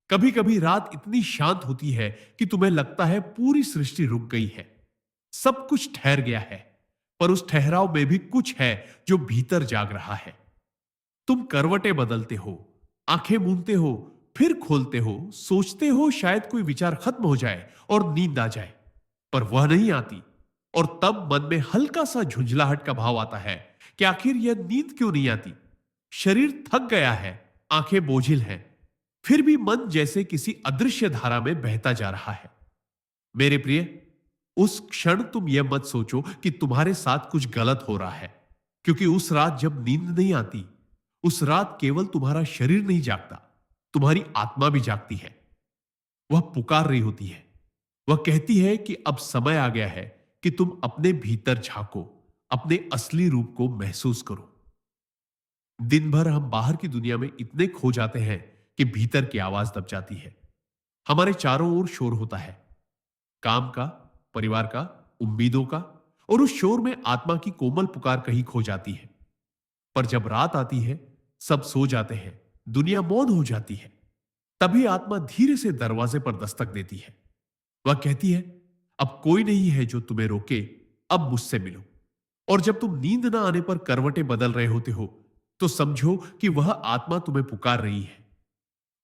कभी कभी रात इतनी शांत होती है कि तुम्हें लगता है पूरी सृष्टि रुक गई है, सब कुछ ठहर गया है। पर उस ठहराव में भी कुछ है जो भीतर जाग रहा है। तुम करवटें बदलते हो, आंखें मूंदते हो, फिर खोलते हो, सोचते हो शायद कोई विचार खत्म हो जाए और नींद आ जाए, पर वह नहीं आती। और तब मन में हल्का सा झुंझलाहट का भाव आता है कि आखिर यह नींद क्यों नहीं आती। शरीर थक गया है, आंखें बोझिल हैं, फिर भी मन जैसे किसी अदृश्य धारा में बहता जा रहा है। मेरे प्रिय, उस क्षण तुम यह मत सोचो कि तुम्हारे साथ कुछ गलत हो रहा है, क्योंकि उस रात जब नींद नहीं आती, उस रात केवल तुम्हारा शरीर नहीं जागता, तुम्हारी आत्मा भी जागती है। वह पुकार रही होती है, वह कहती है कि अब समय आ गया है कि तुम अपने भीतर झांको, अपने असली रूप को महसूस करो। दिन भर हम बाहर की दुनिया में इतने खो जाते हैं कि भीतर की आवाज दब जाती है। हमारे चारों ओर शोर होता है, काम का, परिवार का, उम्मीदों का, और उस शोर में आत्मा की कोमल पुकार कहीं खो जाती है। पर जब रात आती है, सब सो जाते हैं, दुनिया मौन हो जाती है, तभी आत्मा धीरे से दरवाजे पर दस्तक देती है। वह कहती है, अब कोई नहीं है जो तुम्हें रोके, अब मुझसे मिलो। और जब तुम नींद ना आने पर करवटें बदल रहे होते हो, तो समझो कि वह आत्मा तुम्हें पुकार रही है।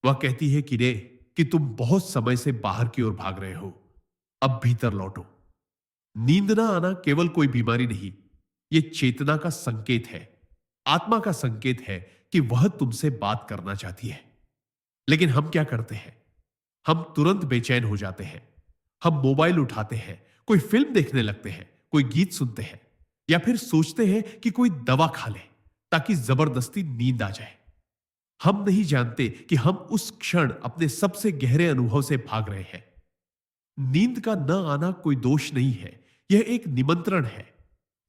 वह कहती है कि तुम बहुत समय से बाहर की ओर भाग रहे हो, अब भीतर लौटो। नींद ना आना केवल कोई बीमारी नहीं, यह चेतना का संकेत है, आत्मा का संकेत है कि वह तुमसे बात करना चाहती है। लेकिन हम क्या करते हैं? हम तुरंत बेचैन हो जाते हैं। हम मोबाइल उठाते हैं, कोई फिल्म देखने लगते हैं, कोई गीत सुनते हैं, या फिर सोचते हैं कि कोई दवा खा ले ताकि जबरदस्ती नींद आ जाए। हम नहीं जानते कि हम उस क्षण अपने सबसे गहरे अनुभव से भाग रहे हैं। नींद का न आना कोई दोष नहीं है, यह एक निमंत्रण है।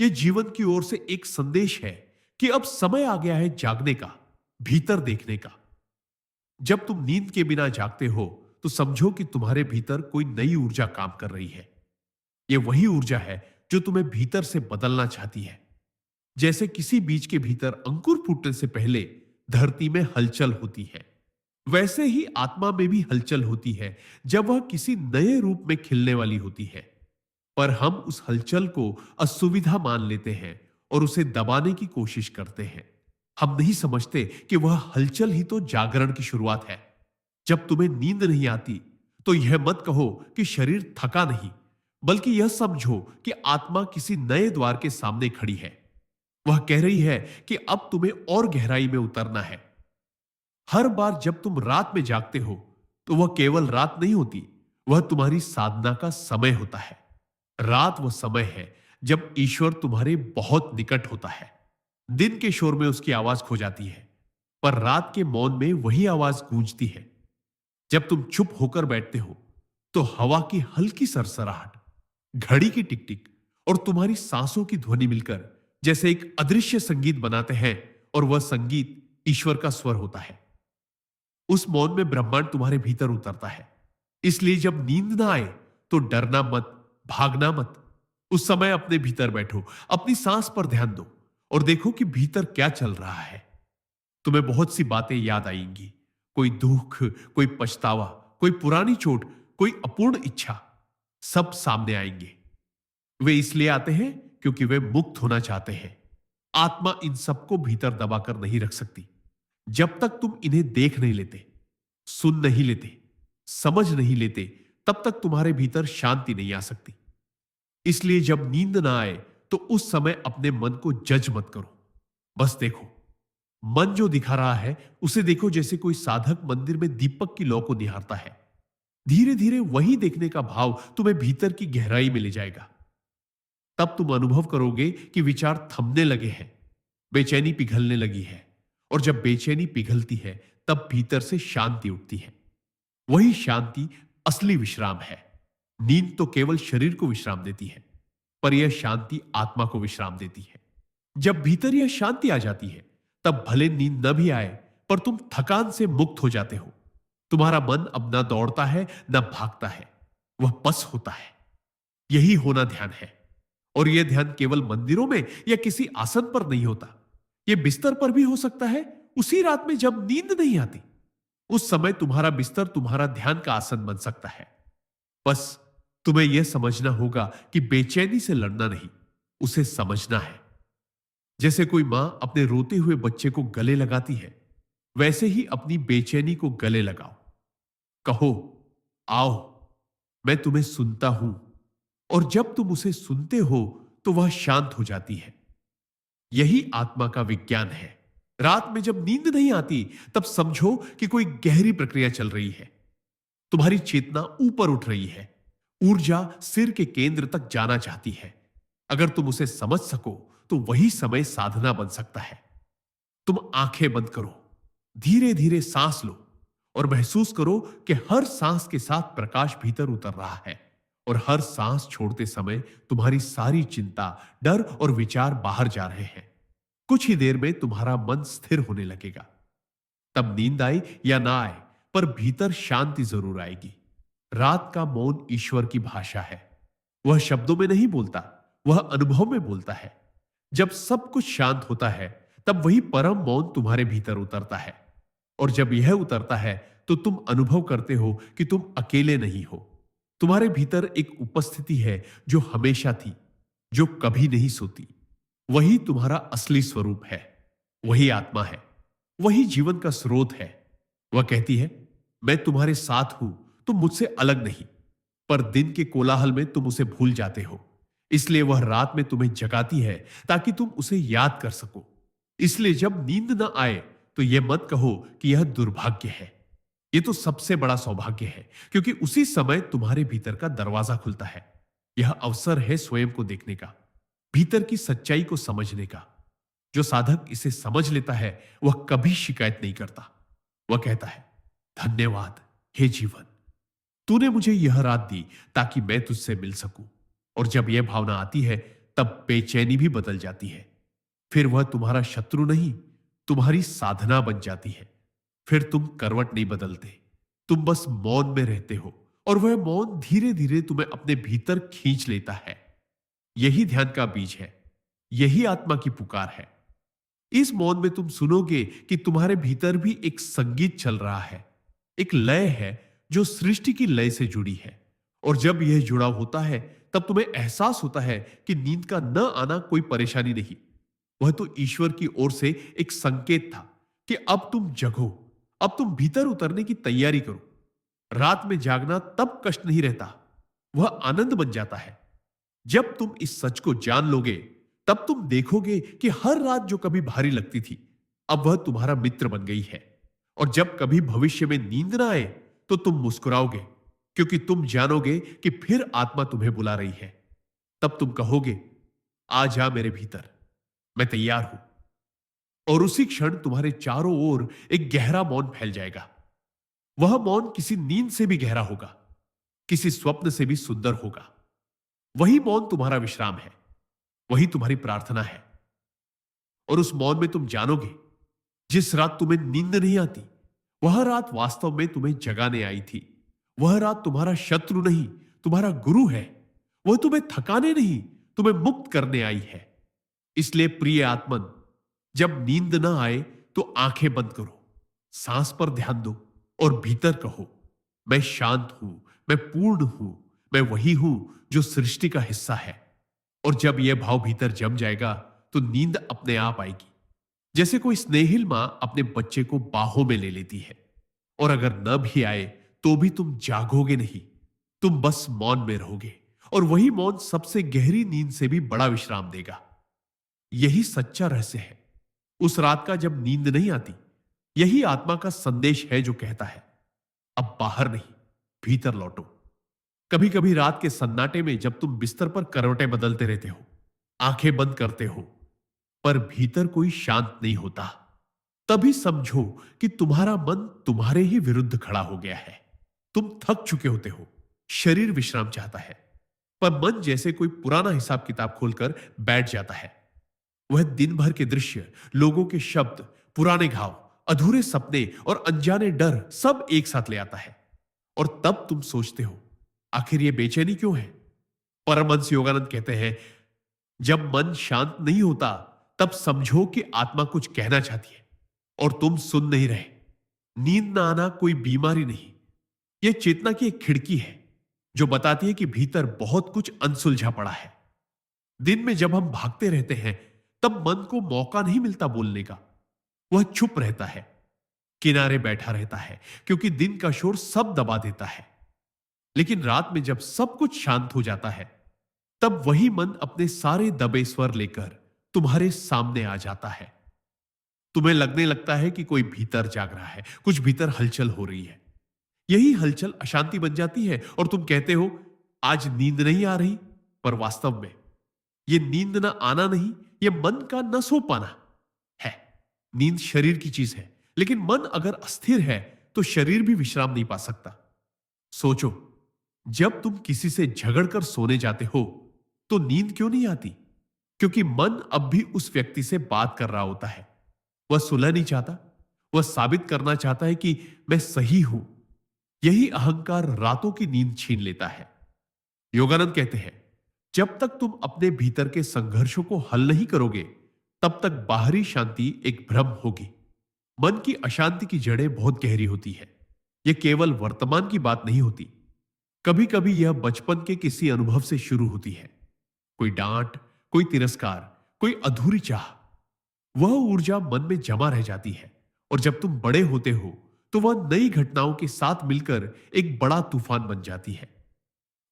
यह जीवन की ओर से एक संदेश है कि अब समय आ गया है जागने का, भीतर देखने का। जब तुम नींद के बिना जागते हो, तो समझो कि तुम्हारे भीतर कोई नई ऊर्जा काम कर रही है। यह वही ऊर्जा है जो तुम्हें भीतर से बदलना चाहती है। जैसे किसी बीज के भीतर अंकुर फूटने से पहले धरती में हलचल होती है, वैसे ही आत्मा में भी हलचल होती है जब वह किसी नए रूप में खिलने वाली होती है। पर हम उस हलचल को असुविधा मान लेते हैं और उसे दबाने की कोशिश करते हैं। हम नहीं समझते कि वह हलचल ही तो जागरण की शुरुआत है। जब तुम्हें नींद नहीं आती, तो यह मत कहो कि शरीर थका नहीं, बल्कि यह समझो कि आत्मा किसी नए द्वार के सामने खड़ी है। वह कह रही है कि अब तुम्हें और गहराई में उतरना है। हर बार जब तुम रात में जागते हो, तो वह केवल रात नहीं होती, वह तुम्हारी साधना का समय होता है। रात वह समय है जब ईश्वर तुम्हारे बहुत निकट होता है। दिन के शोर में उसकी आवाज खो जाती है, पर रात के मौन में वही आवाज गूंजती है। जब तुम चुप होकर बैठते हो, तो हवा की हल्की सरसराहट, घड़ी की टिक टिक और तुम्हारी सांसों की ध्वनि मिलकर जैसे एक अदृश्य संगीत बनाते हैं, और वह संगीत ईश्वर का स्वर होता है। उस मौन में ब्रह्मांड तुम्हारे भीतर उतरता है। इसलिए जब नींद ना आए, तो डरना मत, भागना मत। उस समय अपने भीतर बैठो, अपनी सांस पर ध्यान दो और देखो कि भीतर क्या चल रहा है। तुम्हें बहुत सी बातें याद आएंगी, कोई दुख, कोई पछतावा, कोई पुरानी चोट, कोई अपूर्ण इच्छा, सब सामने आएंगे। वे इसलिए आते हैं क्योंकि वे मुक्त होना चाहते हैं। आत्मा इन सबको भीतर दबाकर नहीं रख सकती। जब तक तुम इन्हें देख नहीं लेते, सुन नहीं लेते, समझ नहीं लेते, तब तक तुम्हारे भीतर शांति नहीं आ सकती। इसलिए जब नींद ना आए, तो उस समय अपने मन को जज मत करो। बस देखो, मन जो दिखा रहा है उसे देखो जैसे कोई साधक मंदिर में दीपक की लौ को निहारता है। धीरे धीरे वही देखने का भाव तुम्हें भीतर की गहराई में ले जाएगा। तब तुम अनुभव करोगे कि विचार थमने लगे हैं, बेचैनी पिघलने लगी है, और जब बेचैनी पिघलती है, तब भीतर से शांति उठती है। वही शांति असली विश्राम है। नींद तो केवल शरीर को विश्राम देती है, पर यह शांति आत्मा को विश्राम देती है। जब भीतर यह शांति आ जाती है, तब भले नींद न भी आए, पर तुम थकान से मुक्त हो जाते हो। तुम्हारा मन अब न दौड़ता है, न भागता है, वह बस होता है। यही होना ध्यान है। और यह ध्यान केवल मंदिरों में या किसी आसन पर नहीं होता, यह बिस्तर पर भी हो सकता है, उसी रात में जब नींद नहीं आती। उस समय तुम्हारा बिस्तर तुम्हारा ध्यान का आसन बन सकता है। बस तुम्हें यह समझना होगा कि बेचैनी से लड़ना नहीं, उसे समझना है। जैसे कोई मां अपने रोते हुए बच्चे को गले लगाती है, वैसे ही अपनी बेचैनी को गले लगाओ। कहो, आओ, मैं तुम्हें सुनता हूं। और जब तुम उसे सुनते हो तो वह शांत हो जाती है। यही आत्मा का विज्ञान है। रात में जब नींद नहीं आती, तब समझो कि कोई गहरी प्रक्रिया चल रही है। तुम्हारी चेतना ऊपर उठ रही है। ऊर्जा सिर के केंद्र तक जाना चाहती है। अगर तुम उसे समझ सको तो वही समय साधना बन सकता है। तुम आंखें बंद करो, धीरे धीरे सांस लो और महसूस करो कि हर सांस के साथ प्रकाश भीतर उतर रहा है और हर सांस छोड़ते समय तुम्हारी सारी चिंता, डर और विचार बाहर जा रहे हैं। कुछ ही देर में तुम्हारा मन स्थिर होने लगेगा। तब नींद आए या ना आए, पर भीतर शांति जरूर आएगी। रात का मौन ईश्वर की भाषा है। वह शब्दों में नहीं बोलता, वह अनुभव में बोलता है। जब सब कुछ शांत होता है, तब वही परम मौन तुम्हारे भीतर उतरता है। और जब यह उतरता है तो तुम अनुभव करते हो कि तुम अकेले नहीं हो। तुम्हारे भीतर एक उपस्थिति है जो हमेशा थी, जो कभी नहीं सोती। वही तुम्हारा असली स्वरूप है। वही आत्मा है। वही जीवन का स्रोत है। वह कहती है, मैं तुम्हारे साथ हूं, तुम मुझसे अलग नहीं। पर दिन के कोलाहल में तुम उसे भूल जाते हो। इसलिए वह रात में तुम्हें जगाती है ताकि तुम उसे याद कर सको। इसलिए जब नींद न आए तो यह मत कहो कि यह दुर्भाग्य है। यह तो सबसे बड़ा सौभाग्य है, क्योंकि उसी समय तुम्हारे भीतर का दरवाजा खुलता है। यह अवसर है स्वयं को देखने का, भीतर की सच्चाई को समझने का। जो साधक इसे समझ लेता है वह कभी शिकायत नहीं करता। वह कहता है, धन्यवाद हे जीवन, तूने मुझे यह रात दी ताकि मैं तुझसे मिल सकूं। और जब यह भावना आती है, तब बेचैनी भी बदल जाती है। फिर वह तुम्हारा शत्रु नहीं, तुम्हारी साधना बन जाती है। फिर तुम करवट नहीं बदलते, तुम बस मौन में रहते हो और वह मौन धीरे धीरे तुम्हें अपने भीतर खींच लेता है। यही ध्यान का बीज है। यही आत्मा की पुकार है। इस मौन में तुम सुनोगे कि तुम्हारे भीतर भी एक संगीत चल रहा है, एक लय है जो सृष्टि की लय से जुड़ी है। और जब यह जुड़ा होता है, तब तुम्हें एहसास होता है कि नींद का न आना कोई परेशानी नहीं। वह तो ईश्वर की ओर से एक संकेत था कि अब तुम जगो, अब तुम भीतर उतरने की तैयारी करो। रात में जागना तब कष्ट नहीं रहता, वह आनंद बन जाता है। जब तुम इस सच को जान लोगे, तब तुम देखोगे कि हर रात जो कभी भारी लगती थी, अब वह तुम्हारा मित्र बन गई है। और जब कभी भविष्य में नींद ना आए तो तुम मुस्कुराओगे, क्योंकि तुम जानोगे कि फिर आत्मा तुम्हें बुला रही है। तब तुम कहोगे, आ जा मेरे भीतर, मैं तैयार हूं। और उसी क्षण तुम्हारे चारों ओर एक गहरा मौन फैल जाएगा। वह मौन किसी नींद से भी गहरा होगा, किसी स्वप्न से भी सुंदर होगा। वही मौन तुम्हारा विश्राम है, वही तुम्हारी प्रार्थना है। और उस मौन में तुम जानोगे, जिस रात तुम्हें नींद नहीं आती, वह रात वास्तव में तुम्हें जगाने आई थी। वह रात तुम्हारा शत्रु नहीं, तुम्हारा गुरु है। वह तुम्हें थकाने नहीं, तुम्हें मुक्त करने आई है। इसलिए प्रिय आत्मन, जब नींद ना आए तो आंखें बंद करो, सांस पर ध्यान दो और भीतर कहो, मैं शांत हूं, मैं पूर्ण हूं, मैं वही हूं जो सृष्टि का हिस्सा है। और जब यह भाव भीतर जम जाएगा तो नींद अपने आप आएगी। जैसे कोई स्नेहिल मां अपने बच्चे को बाहों में ले लेती है। और अगर न भी आए तो भी तुम जागोगे नहीं, तुम बस मौन में रहोगे। और वही मौन सबसे गहरी नींद से भी बड़ा विश्राम देगा। यही सच्चा रहस्य है। उस रात का जब नींद नहीं आती, यही आत्मा का संदेश है जो कहता है, अब बाहर नहीं, भीतर लौटो। कभी कभी रात के सन्नाटे में जब तुम बिस्तर पर करवटें बदलते रहते हो, आंखें बंद करते हो, पर भीतर कोई शांत नहीं होता, तभी समझो कि तुम्हारा मन तुम्हारे ही विरुद्ध खड़ा हो गया है। तुम थक चुके होते हो, शरीर विश्राम चाहता है, पर मन जैसे कोई पुराना हिसाब किताब खोलकर बैठ जाता है। वह दिन भर के दृश्य, लोगों के शब्द, पुराने घाव, अधूरे सपने और अनजाने डर सब एक साथ ले आता है। और तब तुम सोचते हो, आखिर ये बेचैनी क्यों है? परमहंस योगानंद कहते हैं, जब मन शांत नहीं होता, तब समझो कि आत्मा कुछ कहना चाहती है और तुम सुन नहीं रहे। नींद ना आना कोई बीमारी नहीं, यह चेतना की एक खिड़की है जो बताती है कि भीतर बहुत कुछ अनसुलझा पड़ा है। दिन में जब हम भागते रहते हैं, तब मन को मौका नहीं मिलता बोलने का। वह चुप रहता है, किनारे बैठा रहता है, क्योंकि दिन का शोर सब दबा देता है। लेकिन रात में जब सब कुछ शांत हो जाता है, तब वही मन अपने सारे दबे स्वर लेकर तुम्हारे सामने आ जाता है। तुम्हें लगने लगता है कि कोई भीतर जाग रहा है, कुछ भीतर हलचल हो रही है। यही हलचल अशांति बन जाती है और तुम कहते हो आज नींद नहीं आ रही, पर वास्तव में यह नींद ना आना नहीं, यह मन का न सो पाना है। नींद शरीर की चीज है, लेकिन मन अगर अस्थिर है तो शरीर भी विश्राम नहीं पा सकता। सोचो, जब तुम किसी से झगड़कर सोने जाते हो तो नींद क्यों नहीं आती? क्योंकि मन अब भी उस व्यक्ति से बात कर रहा होता है। वह सुलह नहीं चाहता, वह साबित करना चाहता है कि मैं सही हूं। यही अहंकार रातों की नींद छीन लेता है। योगानंद कहते हैं, जब तक तुम अपने भीतर के संघर्षों को हल नहीं करोगे, तब तक बाहरी शांति एक भ्रम होगी। मन की अशांति की जड़ें बहुत गहरी होती है। यह केवल वर्तमान की बात नहीं होती। कभी कभी यह बचपन के किसी अनुभव से शुरू होती है। कोई डांट, कोई तिरस्कार, कोई अधूरी चाह। वह ऊर्जा मन में जमा रह जाती है और जब तुम बड़े होते हो तो वह नई घटनाओं के साथ मिलकर एक बड़ा तूफान बन जाती है।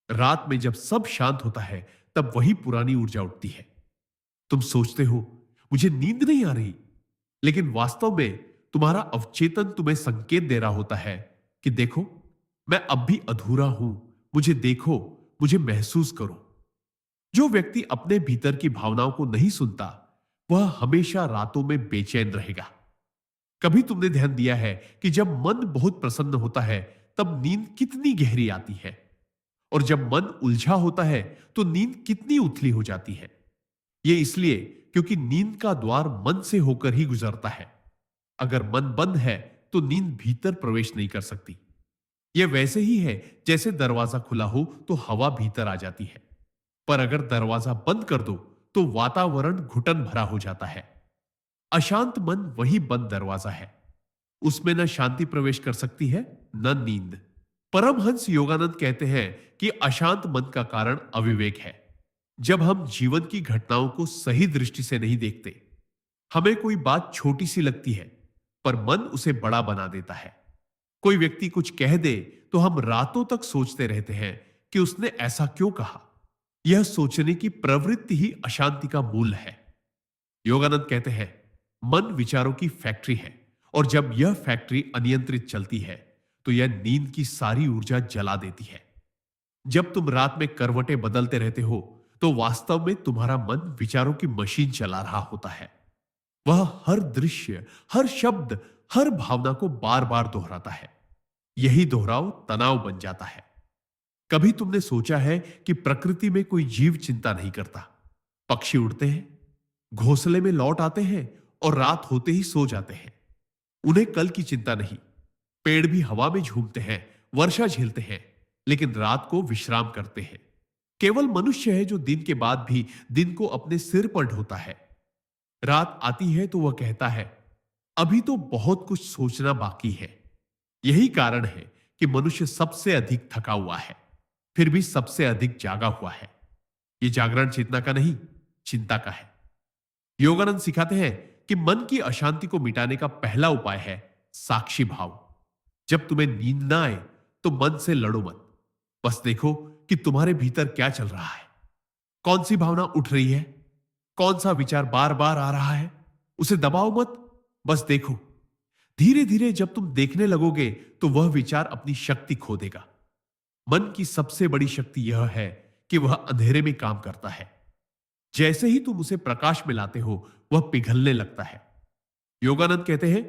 रात में जब सब शांत होता है, तब वही पुरानी ऊर्जा उठती है। तुम सोचते हो मुझे नींद नहीं आ रही, लेकिन वास्तव में तुम्हारा अवचेतन तुम्हें संकेत दे रहा होता है कि देखो, मैं अब भी अधूरा हूं, मुझे देखो, मुझे महसूस करो। जो व्यक्ति अपने भीतर की भावनाओं को नहीं सुनता, वह हमेशा रातों में बेचैन रहेगा। कभी तुमने ध्यान दिया है कि जब मन बहुत प्रसन्न होता है, तब नींद कितनी गहरी आती है, और जब मन उलझा होता है तो नींद कितनी उथली हो जाती है? यह इसलिए क्योंकि नींद का द्वार मन से होकर ही गुजरता है। अगर मन बंद है तो नींद भीतर प्रवेश नहीं कर सकती। यह वैसे ही है जैसे दरवाजा खुला हो तो हवा भीतर आ जाती है, पर अगर दरवाजा बंद कर दो तो वातावरण घुटन भरा हो जाता है। अशांत मन वही बंद दरवाजा है। उसमें न शांति प्रवेश कर सकती है, न नींद। परमहंस योगानंद कहते हैं कि अशांत मन का कारण अविवेक है। जब हम जीवन की घटनाओं को सही दृष्टि से नहीं देखते, हमें कोई बात छोटी सी लगती है, पर मन उसे बड़ा बना देता है। कोई व्यक्ति कुछ कह दे तो हम रातों तक सोचते रहते हैं कि उसने ऐसा क्यों कहा। यह सोचने की प्रवृत्ति ही अशांति का मूल है। योगानंद कहते हैं, मन विचारों की फैक्ट्री है, और जब यह फैक्ट्री अनियंत्रित चलती है तो यह नींद की सारी ऊर्जा जला देती है। जब तुम रात में करवटें बदलते रहते हो तो वास्तव में तुम्हारा मन विचारों की मशीन चला रहा होता है। वह हर दृश्य, हर शब्द, हर भावना को बार बार दोहराता है। यही दोहराव तनाव बन जाता है। कभी तुमने सोचा है कि प्रकृति में कोई जीव चिंता नहीं करता? पक्षी उड़ते हैं, घोंसले में लौट आते हैं और रात होते ही सो जाते हैं। उन्हें कल की चिंता नहीं। पेड़ भी हवा में झूमते हैं, वर्षा झेलते हैं, लेकिन रात को विश्राम करते हैं। केवल मनुष्य है जो दिन के बाद भी दिन को अपने सिर पर ढोता है। रात आती है तो वह कहता है, अभी तो बहुत कुछ सोचना बाकी है। यही कारण है कि मनुष्य सबसे अधिक थका हुआ है, फिर भी सबसे अधिक जागा हुआ है। यह जागरण चेतना का नहीं, चिंता का है। योगानंद सिखाते हैं कि मन की अशांति को मिटाने का पहला उपाय है साक्षी भाव। जब तुम्हें नींद ना आए तो मन से लड़ो मत। बस देखो कि तुम्हारे भीतर क्या चल रहा है। कौन सी भावना उठ रही है, कौन सा विचार बार बार आ रहा है। उसे दबाओ मत, बस देखो। धीरे धीरे जब तुम देखने लगोगे तो वह विचार अपनी शक्ति खो देगा। मन की सबसे बड़ी शक्ति यह है कि वह अंधेरे में काम करता है। जैसे ही तुम उसे प्रकाश में लाते हो, वह पिघलने लगता है। योगानंद कहते हैं,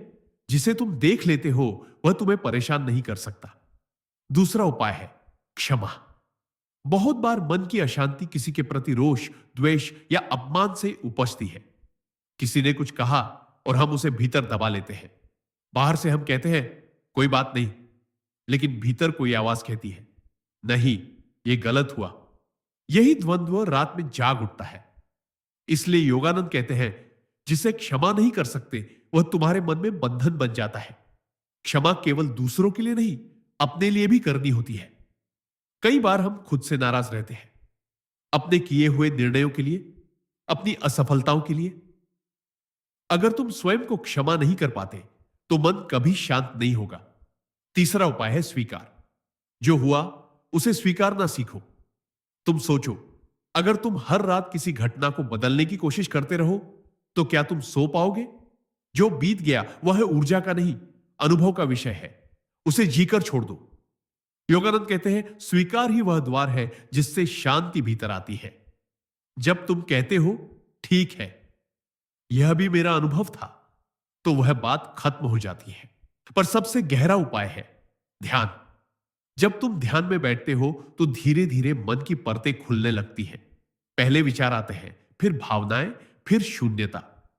जिसे तुम देख लेते हो वह तुम्हें परेशान नहीं कर सकता। दूसरा उपाय है क्षमा। बहुत बार मन की अशांति किसी के प्रति रोष, द्वेष या अपमान से उपजती है। किसी ने कुछ कहा और हम उसे भीतर दबा लेते हैं। बाहर से हम कहते हैं कोई बात नहीं, लेकिन भीतर कोई आवाज कहती है नहीं, यह गलत हुआ। यही द्वंद्व रात में जाग उठता है। इसलिए योगानंद कहते हैं, जिसे क्षमा नहीं कर सकते वह तुम्हारे मन में बंधन बन जाता है। क्षमा केवल दूसरों के लिए नहीं, अपने लिए भी करनी होती है। कई बार हम खुद से नाराज रहते हैं, अपने किए हुए निर्णयों के लिए, अपनी असफलताओं के लिए। अगर तुम स्वयं को क्षमा नहीं कर पाते, तो मन कभी शांत नहीं होगा। तीसरा उपाय है स्वीकार। जो हुआ उसे स्वीकारना सीखो। तुम सोचो, अगर तुम हर रात किसी घटना को बदलने की कोशिश करते रहो, तो क्या तुम सो पाओगे? जो बीत गया वह ऊर्जा का नहीं, अनुभव का विषय है। उसे जीकर छोड़ दो। योगानंद कहते हैं, स्वीकार ही वह द्वार है जिससे शांति भीतर आती है। जब तुम कहते हो, ठीक है, यह भी मेरा अनुभव था, तो वह बात खत्म हो जाती है। पर सबसे गहरा उपाय है ध्यान। जब तुम ध्यान में बैठते हो, तो धीरे धीरे मन की परतें खुलने लगती हैं। पहले विचार आते हैं, फिर भावनाएं, फिर शून्यता।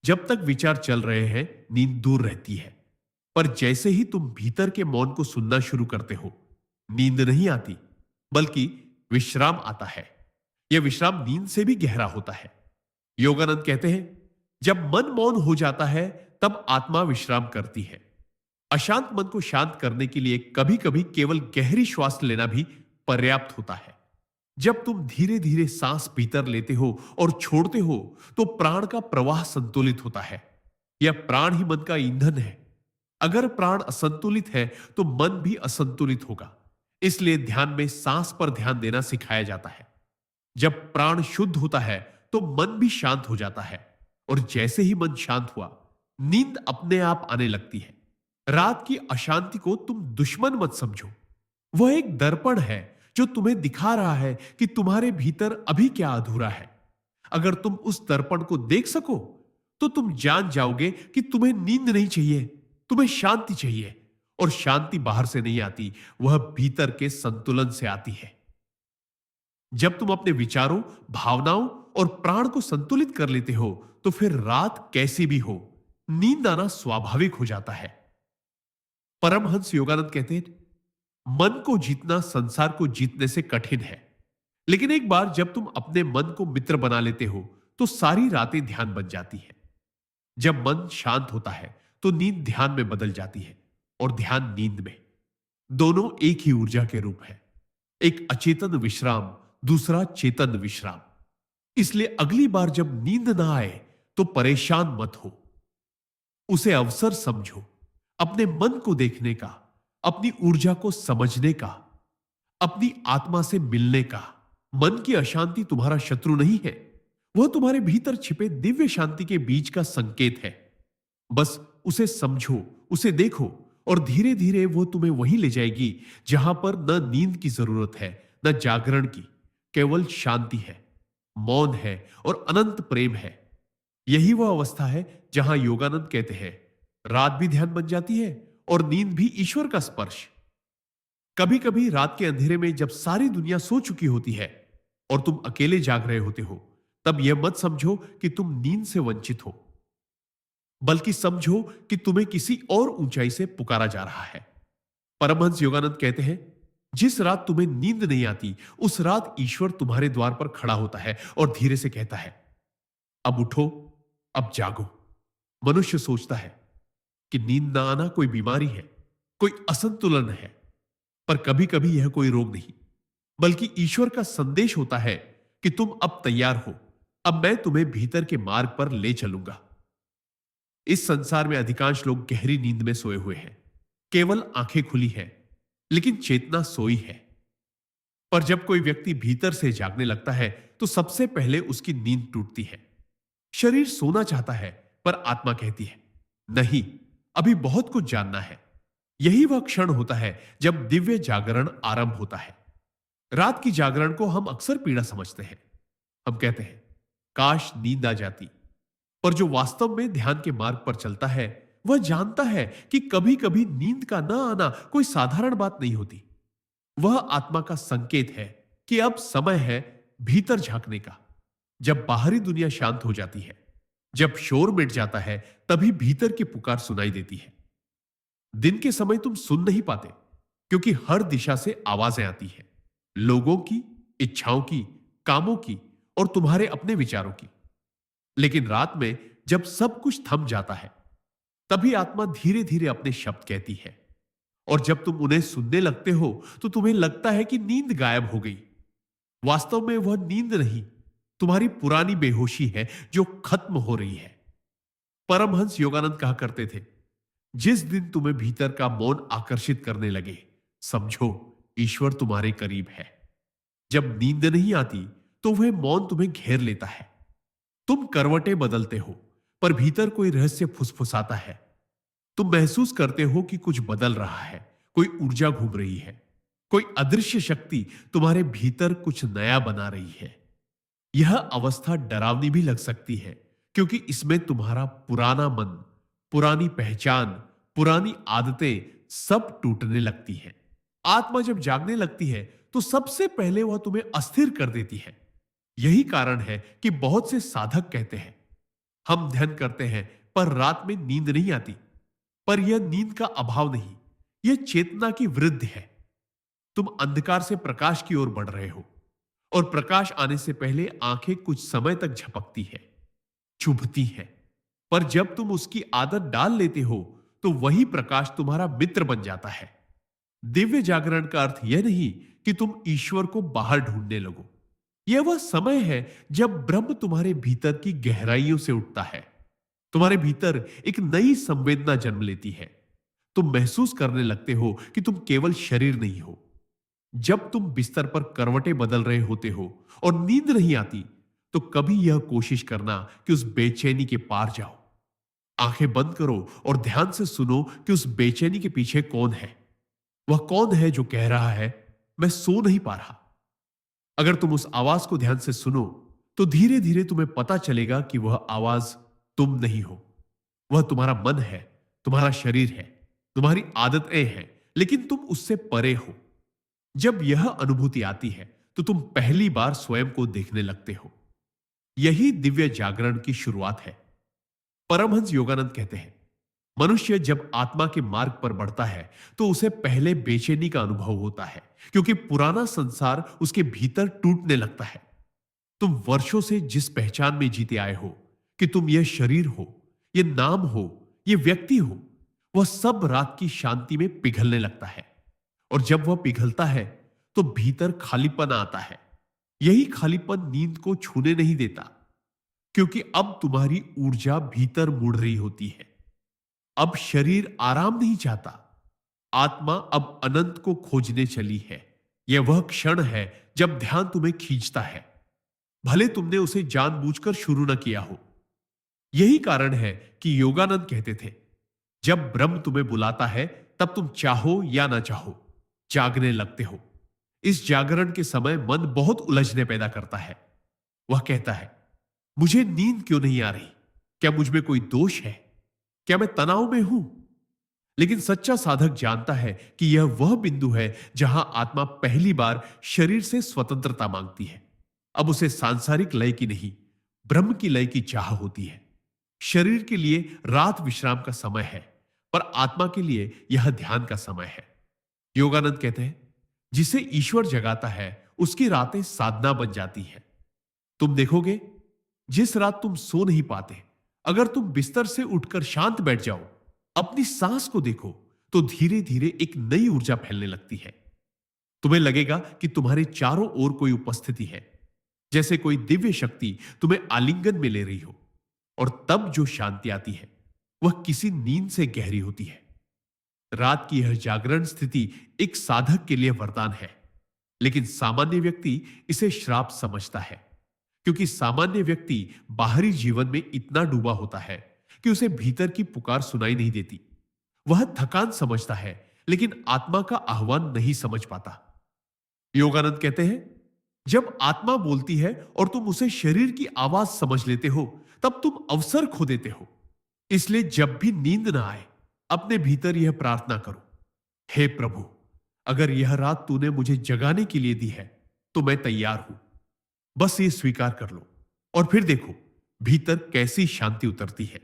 जब तक विचार चल रहे हैं, नींद दूर रहती है। पर जैसे ही तुम भीतर के मौन को सुनना शुरू करते हो, नींद नहीं आती, बल्कि विश्राम आता है। यह विश्राम नींद से भी गहरा होता है। योगानंद कहते हैं, जब मन मौन हो जाता है, तब आत्मा विश्राम करती है। अशांत मन को शांत करने के लिए कभी कभी केवल गहरी श्वास लेना भी पर्याप्त होता है। जब तुम धीरे धीरे सांस भीतर लेते हो और छोड़ते हो, तो प्राण का प्रवाह संतुलित होता है। यह प्राण ही मन का ईंधन है। अगर प्राण असंतुलित है, तो मन भी असंतुलित होगा। इसलिए ध्यान में सांस पर ध्यान देना सिखाया जाता है। जब प्राण शुद्ध होता है, तो मन भी शांत हो जाता है। और जैसे ही मन शांत हुआ, नींद अपने आप आने लगती है। रात की अशांति को तुम दुश्मन मत समझो। वह एक दर्पण है जो तुम्हें दिखा रहा है कि तुम्हारे भीतर अभी क्या अधूरा है। अगर तुम उस दर्पण को देख सको, तो तुम जान जाओगे कि तुम्हें नींद नहीं चाहिए, तुम्हें शांति चाहिए। और शांति बाहर से नहीं आती, वह भीतर के संतुलन से आती है। जब तुम अपने विचारों, भावनाओं और प्राण को संतुलित कर लेते हो, तो फिर रात कैसी भी हो, नींद आना स्वाभाविक हो जाता है। परमहंस योगानंद कहते हैं, मन को जीतना संसार को जीतने से कठिन है। लेकिन एक बार जब तुम अपने मन को मित्र बना लेते हो, तो सारी रातें ध्यान बन जाती है। जब मन शांत होता है, तो नींद ध्यान में बदल जाती है और ध्यान नींद में। दोनों एक ही ऊर्जा के रूप है। एक अचेतन विश्राम, दूसरा चेतन विश्राम। इसलिए अगली बार जब नींद ना आए, तो परेशान मत हो। उसे अवसर समझो, अपने मन को देखने का, अपनी ऊर्जा को समझने का, अपनी आत्मा से मिलने का। मन की अशांति तुम्हारा शत्रु नहीं है, वह तुम्हारे भीतर छिपे दिव्य शांति के बीज का संकेत है। बस उसे समझो, उसे देखो, और धीरे धीरे वो तुम्हें वहीं ले जाएगी जहां पर न नींद की जरूरत है, न जागरण की। केवल शांति है, मौन है और अनंत प्रेम है। यही वह अवस्था है जहां योगानंद कहते हैं, रात भी ध्यान बन जाती है और नींद भी ईश्वर का स्पर्श। कभी कभी रात के अंधेरे में जब सारी दुनिया सो चुकी होती है और तुम अकेले जाग रहे होते हो, तब यह मत समझो कि तुम नींद से वंचित हो, बल्कि समझो कि तुम्हें किसी और ऊंचाई से पुकारा जा रहा है। परमहंस योगानंद कहते हैं, जिस रात तुम्हें नींद नहीं आती, उस रात ईश्वर तुम्हारे द्वार पर खड़ा होता है और धीरे से कहता है, अब उठो, अब जागो। मनुष्य सोचता है कि नींद ना आना कोई बीमारी है, कोई असंतुलन है। पर कभी कभी यह कोई रोग नहीं, बल्कि ईश्वर का संदेश होता है कि तुम अब तैयार हो, अब मैं तुम्हें भीतर के मार्ग पर ले चलूंगा। इस संसार में अधिकांश लोग गहरी नींद में सोए हुए हैं, केवल आंखें खुली हैं, लेकिन चेतना सोई है। पर जब कोई व्यक्ति भीतर से जागने लगता है, तो सबसे पहले उसकी नींद टूटती है। शरीर सोना चाहता है, पर आत्मा कहती है, नहीं, अभी बहुत कुछ जानना है। यही वह क्षण होता है जब दिव्य जागरण आरंभ होता है। रात की जागरण को हम अक्सर पीड़ा समझते हैं। हम कहते हैं, काश नींद आ जाती। पर जो वास्तव में ध्यान के मार्ग पर चलता है, वह जानता है कि कभी कभी नींद का न आना कोई साधारण बात नहीं होती। वह आत्मा का संकेत है कि अब समय है भीतर झांकने का। जब बाहरी दुनिया शांत हो जाती है, जब शोर मिट जाता है, तभी भीतर की पुकार सुनाई देती है। दिन के समय तुम सुन नहीं पाते, क्योंकि हर दिशा से आवाजें आती हैं, लोगों की, इच्छाओं की, कामों की और तुम्हारे अपने विचारों की। लेकिन रात में जब सब कुछ थम जाता है, तभी आत्मा धीरे धीरे अपने शब्द कहती है, और जब तुम उन्हें सुनने लगते हो तो तुम्हें लगता है कि नींद गायब हो गई। वास्तव में वह नींद नहीं, तुम्हारी पुरानी बेहोशी है जो खत्म हो रही है। परमहंस योगानंद कहा करते थे, जिस दिन तुम्हें भीतर का मौन आकर्षित करने लगे, समझो ईश्वर तुम्हारे करीब है। जब नींद नहीं आती तो वह मौन तुम्हें घेर लेता है। तुम करवटें बदलते हो, पर भीतर कोई रहस्य फुसफुसाता है। तुम महसूस करते हो कि कुछ बदल रहा है, कोई ऊर्जा घूम रही है, कोई अदृश्य शक्ति तुम्हारे भीतर कुछ नया बना रही है। यह अवस्था डरावनी भी लग सकती है, क्योंकि इसमें तुम्हारा पुराना मन, पुरानी पहचान, पुरानी आदतें सब टूटने लगती हैं। आत्मा जब जागने लगती है तो सबसे पहले वह तुम्हें अस्थिर कर देती है। यही कारण है कि बहुत से साधक कहते हैं, हम ध्यान करते हैं पर रात में नींद नहीं आती। पर यह नींद का अभाव नहीं, यह चेतना की वृद्धि है। तुम अंधकार से प्रकाश की ओर बढ़ रहे हो, और प्रकाश आने से पहले आंखें कुछ समय तक झपकती है, चुभती है। पर जब तुम उसकी आदत डाल लेते हो तो वही प्रकाश तुम्हारा मित्र बन जाता है। दिव्य जागरण का अर्थ यह नहीं कि तुम ईश्वर को बाहर ढूंढने लगो। यह वह समय है जब ब्रह्म तुम्हारे भीतर की गहराइयों से उठता है। तुम्हारे भीतर एक नई संवेदना जन्म लेती है। तुम महसूस करने लगते हो कि तुम केवल शरीर नहीं हो। जब तुम बिस्तर पर करवटें बदल रहे होते हो और नींद नहीं आती, तो कभी यह कोशिश करना कि उस बेचैनी के पार जाओ। आंखें बंद करो और ध्यान से सुनो कि उस बेचैनी के पीछे कौन है। वह कौन है जो कह रहा है, मैं सो नहीं पा रहा। अगर तुम उस आवाज को ध्यान से सुनो तो धीरे धीरे तुम्हें पता चलेगा कि वह आवाज तुम नहीं हो। वह तुम्हारा मन है, तुम्हारा शरीर है, तुम्हारी आदतें हैं, लेकिन तुम उससे परे हो। जब यह अनुभूति आती है तो तुम पहली बार स्वयं को देखने लगते हो। यही दिव्य जागरण की शुरुआत है। परमहंस योगानंद कहते हैं, मनुष्य जब आत्मा के मार्ग पर बढ़ता है तो उसे पहले बेचैनी का अनुभव होता है, क्योंकि पुराना संसार उसके भीतर टूटने लगता है। तुम वर्षों से जिस पहचान में जीते आए हो कि तुम यह शरीर हो, यह नाम हो, यह व्यक्ति हो, वह सब रात की शांति में पिघलने लगता है। और जब वह पिघलता है तो भीतर खालीपन आता है। यही खालीपन नींद को छूने नहीं देता, क्योंकि अब तुम्हारी ऊर्जा भीतर मुड़ रही होती है। अब शरीर आराम नहीं चाहता। आत्मा अब अनंत को खोजने चली है। यह वह क्षण है जब ध्यान तुम्हें खींचता है, भले तुमने उसे जानबूझकर शुरू न किया हो। यही कारण है कि योगानंद कहते थे, जब ब्रह्म तुम्हें बुलाता है तब तुम चाहो या ना चाहो जागने लगते हो। इस जागरण के समय मन बहुत उलझने पैदा करता है। वह कहता है, मुझे नींद क्यों नहीं आ रही? क्या मुझ में कोई दोष है? क्या मैं तनाव में हूं? लेकिन सच्चा साधक जानता है कि यह वह बिंदु है जहां आत्मा पहली बार शरीर से स्वतंत्रता मांगती है। अब उसे सांसारिक लय की नहीं, ब्रह्म की लय की चाह होती है। शरीर के लिए रात विश्राम का समय है, पर आत्मा के लिए यह ध्यान का समय है। योगानंद कहते हैं, जिसे ईश्वर जगाता है उसकी रातें साधना बन जाती है। तुम देखोगे, जिस रात तुम सो नहीं पाते, अगर तुम बिस्तर से उठकर शांत बैठ जाओ, अपनी सांस को देखो, तो धीरे धीरे एक नई ऊर्जा फैलने लगती है। तुम्हें लगेगा कि तुम्हारे चारों ओर कोई उपस्थिति है, जैसे कोई दिव्य शक्ति तुम्हें आलिंगन में ले रही हो। और तब जो शांति आती है वह किसी नींद से गहरी होती है। रात की यह जागरण स्थिति एक साधक के लिए वरदान है, लेकिन सामान्य व्यक्ति इसे श्राप समझता है, क्योंकि सामान्य व्यक्ति बाहरी जीवन में इतना डूबा होता है कि उसे भीतर की पुकार सुनाई नहीं देती। वह थकान समझता है, लेकिन आत्मा का आह्वान नहीं समझ पाता। योगानंद कहते हैं, जब आत्मा बोलती है और तुम उसे शरीर की आवाज समझ लेते हो, तब तुम अवसर खो देते हो। इसलिए जब भी नींद ना आए, अपने भीतर यह प्रार्थना करो, हे प्रभु, अगर यह रात तूने मुझे जगाने के लिए दी है तो मैं तैयार हूं। बस ये स्वीकार कर लो, और फिर देखो भीतर कैसी शांति उतरती है।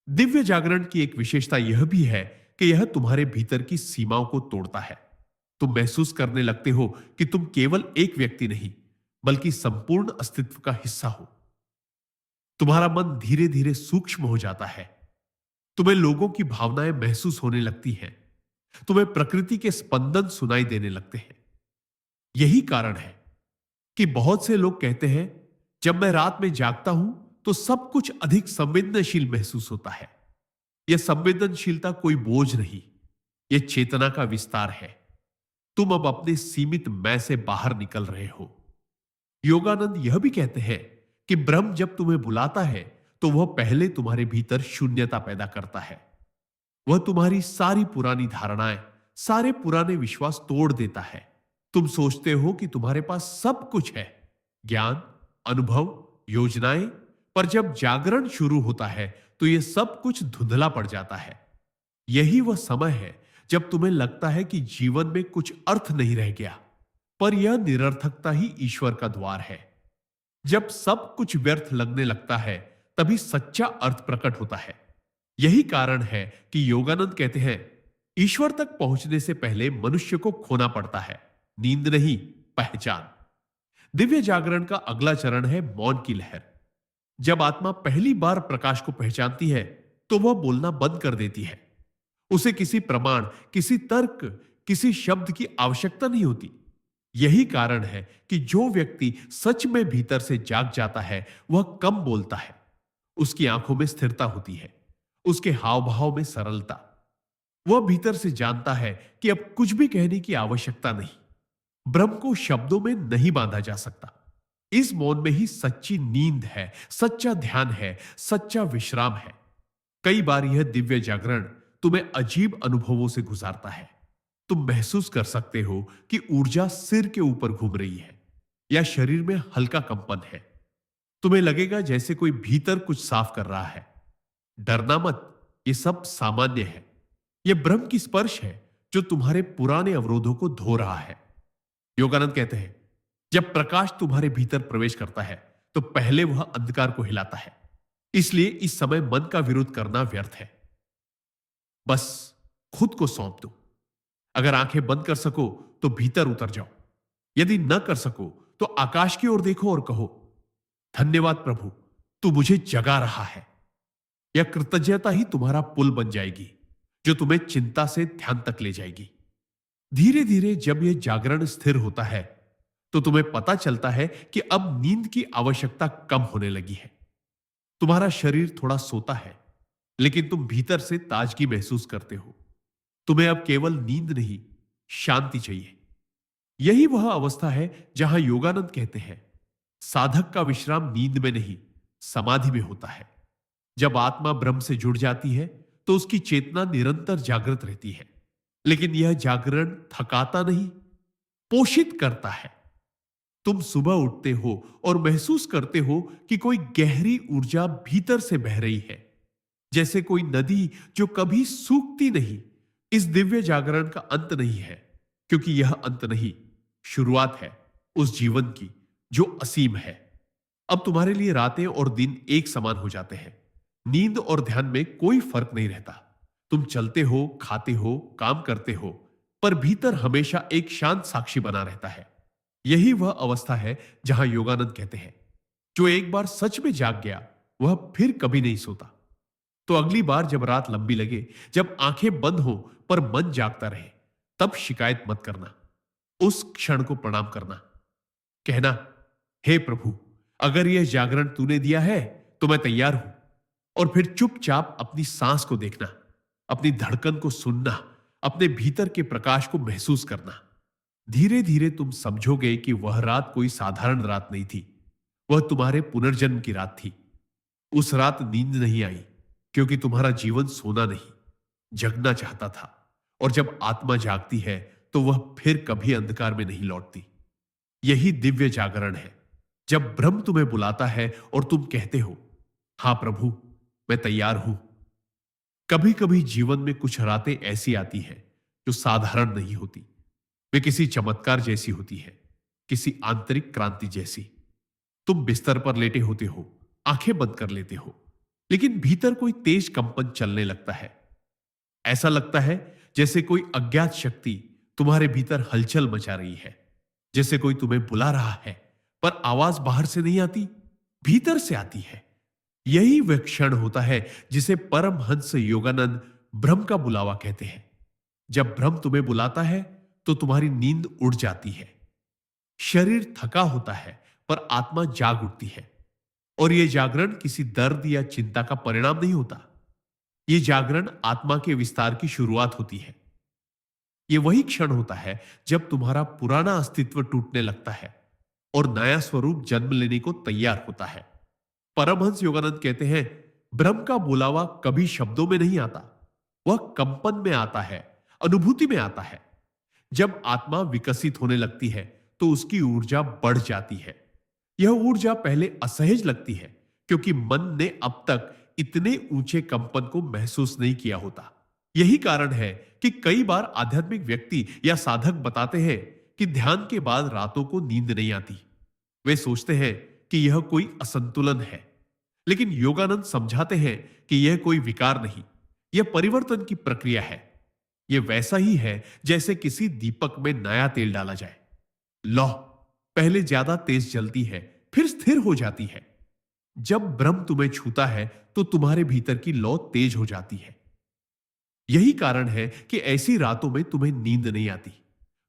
दिव्य जागरण की एक विशेषता यह भी है कि यह तुम्हारे भीतर की सीमाओं को तोड़ता है। तुम महसूस करने लगते हो कि तुम केवल एक व्यक्ति नहीं, बल्कि संपूर्ण अस्तित्व का हिस्सा हो। तुम्हारा मन धीरे धीरे सूक्ष्म हो जाता है। तुम्हें लोगों की भावनाएं महसूस होने लगती हैं। तुम्हें प्रकृति के स्पंदन सुनाई देने लगते हैं। यही कारण है कि बहुत से लोग कहते हैं, जब मैं रात में जागता हूं तो सब कुछ अधिक संवेदनशील महसूस होता है। यह संवेदनशीलता कोई बोझ नहीं, यह चेतना का विस्तार है। तुम अब अपने सीमित मैं से बाहर निकल रहे हो। योगानंद यह भी कहते हैं कि ब्रह्म जब तुम्हें बुलाता है तो वह पहले तुम्हारे भीतर शून्यता पैदा करता है। वह तुम्हारी सारी पुरानी धारणाएं, सारे पुराने विश्वास तोड़ देता है। तुम सोचते हो कि तुम्हारे पास सब कुछ है, ज्ञान, अनुभव, योजनाएं, पर जब जागरण शुरू होता है तो यह सब कुछ धुंधला पड़ जाता है। यही वह समय है जब तुम्हें लगता है कि जीवन में कुछ अर्थ नहीं रह गया, पर यह निरर्थकता ही ईश्वर का द्वार है। जब सब कुछ व्यर्थ लगने लगता है तभी सच्चा अर्थ प्रकट होता है। यही कारण है कि योगानंद कहते हैं, ईश्वर तक पहुंचने से पहले मनुष्य को खोना पड़ता है, नींद नहीं, पहचान। दिव्य जागरण का अगला चरण है मौन की लहर। जब आत्मा पहली बार प्रकाश को पहचानती है तो वह बोलना बंद कर देती है। उसे किसी प्रमाण, किसी तर्क, किसी शब्द की आवश्यकता नहीं होती। यही कारण है कि जो व्यक्ति सच में भीतर से जाग जाता है वह कम बोलता है। उसकी आंखों में स्थिरता होती है, उसके हाव भाव में सरलता। वह भीतर से जानता है कि अब कुछ भी कहने की आवश्यकता नहीं। ब्रह्म को शब्दों में नहीं बांधा जा सकता। इस मौन में ही सच्ची नींद है, सच्चा ध्यान है, सच्चा विश्राम है। कई बार यह दिव्य जागरण तुम्हें अजीब अनुभवों से गुजारता है। तुम महसूस कर सकते हो कि ऊर्जा सिर के ऊपर घूम रही है या शरीर में हल्का कंपन है। तुम्हें लगेगा जैसे कोई भीतर कुछ साफ कर रहा है। डरना मत, यह सब सामान्य है। यह ब्रह्म की स्पर्श है जो तुम्हारे पुराने अवरोधों को धो रहा है। योगानंद कहते हैं, जब प्रकाश तुम्हारे भीतर प्रवेश करता है तो पहले वह अंधकार को हिलाता है। इसलिए इस समय मन का विरोध करना व्यर्थ है। बस खुद को सौंप दो। अगर आंखें बंद कर सको तो भीतर उतर जाओ। यदि न कर सको तो आकाश की ओर देखो और कहो, धन्यवाद प्रभु, तू मुझे जगा रहा है। यह कृतज्ञता ही तुम्हारा पुल बन जाएगी जो तुम्हें चिंता से ध्यान तक ले जाएगी। धीरे धीरे जब यह जागरण स्थिर होता है तो तुम्हें पता चलता है कि अब नींद की आवश्यकता कम होने लगी है। तुम्हारा शरीर थोड़ा सोता है, लेकिन तुम भीतर से ताजगी महसूस करते हो। तुम्हें अब केवल नींद नहीं, शांति चाहिए। यही वह अवस्था है जहां योगानंद कहते हैं, साधक का विश्राम नींद में नहीं, समाधि में होता है। जब आत्मा ब्रह्म से जुड़ जाती है तो उसकी चेतना निरंतर जागृत रहती है। लेकिन यह जागरण थकाता नहीं, पोषित करता है। तुम सुबह उठते हो और महसूस करते हो कि कोई गहरी ऊर्जा भीतर से बह रही है, जैसे कोई नदी जो कभी सूखती नहीं। इस दिव्य जागरण का अंत नहीं है, क्योंकि यह अंत नहीं, शुरुआत है उस जीवन की जो असीम है। अब तुम्हारे लिए रातें और दिन एक समान हो जाते हैं। नींद और ध्यान में कोई फर्क नहीं रहता। तुम चलते हो, खाते हो, काम करते हो, पर भीतर हमेशा एक शांत साक्षी बना रहता है। यही वह अवस्था है जहां योगानंद कहते हैं, जो एक बार सच में जाग गया वह फिर कभी नहीं सोता। तो अगली बार जब रात लंबी लगे, जब आंखें बंद हो पर मन जागता रहे, तब शिकायत मत करना। उस क्षण को प्रणाम करना, कहना, हे प्रभु, अगर यह जागरण तूने दिया है तो मैं तैयार हूं। और फिर चुपचाप अपनी सांस को देखना, अपनी धड़कन को सुनना, अपने भीतर के प्रकाश को महसूस करना। धीरे धीरे तुम समझोगे कि वह रात कोई साधारण रात नहीं थी, वह तुम्हारे पुनर्जन्म की रात थी। उस रात नींद नहीं आई क्योंकि तुम्हारा जीवन सोना नहीं, जगना चाहता था। और जब आत्मा जागती है तो वह फिर कभी अंधकार में नहीं लौटती। यही दिव्य जागरण है, जब ब्रह्म तुम्हें बुलाता है और तुम कहते हो, हां प्रभु, मैं तैयार हूं। कभी कभी जीवन में कुछ रातें ऐसी आती हैं जो साधारण नहीं होती। वे किसी चमत्कार जैसी होती है, किसी आंतरिक क्रांति जैसी। तुम बिस्तर पर लेटे होते हो, आंखें बंद कर लेते हो, लेकिन भीतर कोई तेज कंपन चलने लगता है। ऐसा लगता है जैसे कोई अज्ञात शक्ति तुम्हारे भीतर हलचल मचा रही है, जैसे कोई तुम्हें बुला रहा है, पर आवाज बाहर से नहीं आती, भीतर से आती है। यही वह क्षण होता है जिसे परमहंस योगानंद भ्रम का बुलावा कहते हैं। जब भ्रम तुम्हें बुलाता है तो तुम्हारी नींद उड़ जाती है, शरीर थका होता है, पर आत्मा जाग उठती है। और यह जागरण किसी दर्द या चिंता का परिणाम नहीं होता। यह जागरण आत्मा के विस्तार की शुरुआत होती है। यह वही क्षण होता है जब तुम्हारा पुराना अस्तित्व टूटने लगता है और नया स्वरूप जन्म लेने को तैयार होता है। परमहंस योगानंद कहते हैं, ब्रह्म का बुलावा कभी शब्दों में नहीं आता, वह कंपन में आता है, अनुभूति में आता है। जब आत्मा विकसित होने लगती है तो उसकी ऊर्जा बढ़ जाती है। यह ऊर्जा पहले असहज लगती है क्योंकि मन ने अब तक इतने ऊंचे कंपन को महसूस नहीं किया होता। यही कारण है कि कई बार आध्यात्मिक व्यक्ति या साधक बताते हैं कि ध्यान के बाद रातों को नींद नहीं आती। वे सोचते हैं कि यह कोई असंतुलन है, लेकिन योगानंद समझाते हैं कि यह कोई विकार नहीं, यह परिवर्तन की प्रक्रिया है। यह वैसा ही है जैसे किसी दीपक में नया तेल डाला जाए। लौ पहले ज्यादा तेज जलती है, फिर स्थिर हो जाती है। जब ब्रह्म तुम्हें छूता है तो तुम्हारे भीतर की लौ तेज हो जाती है। यही कारण है कि ऐसी रातों में तुम्हें नींद नहीं आती,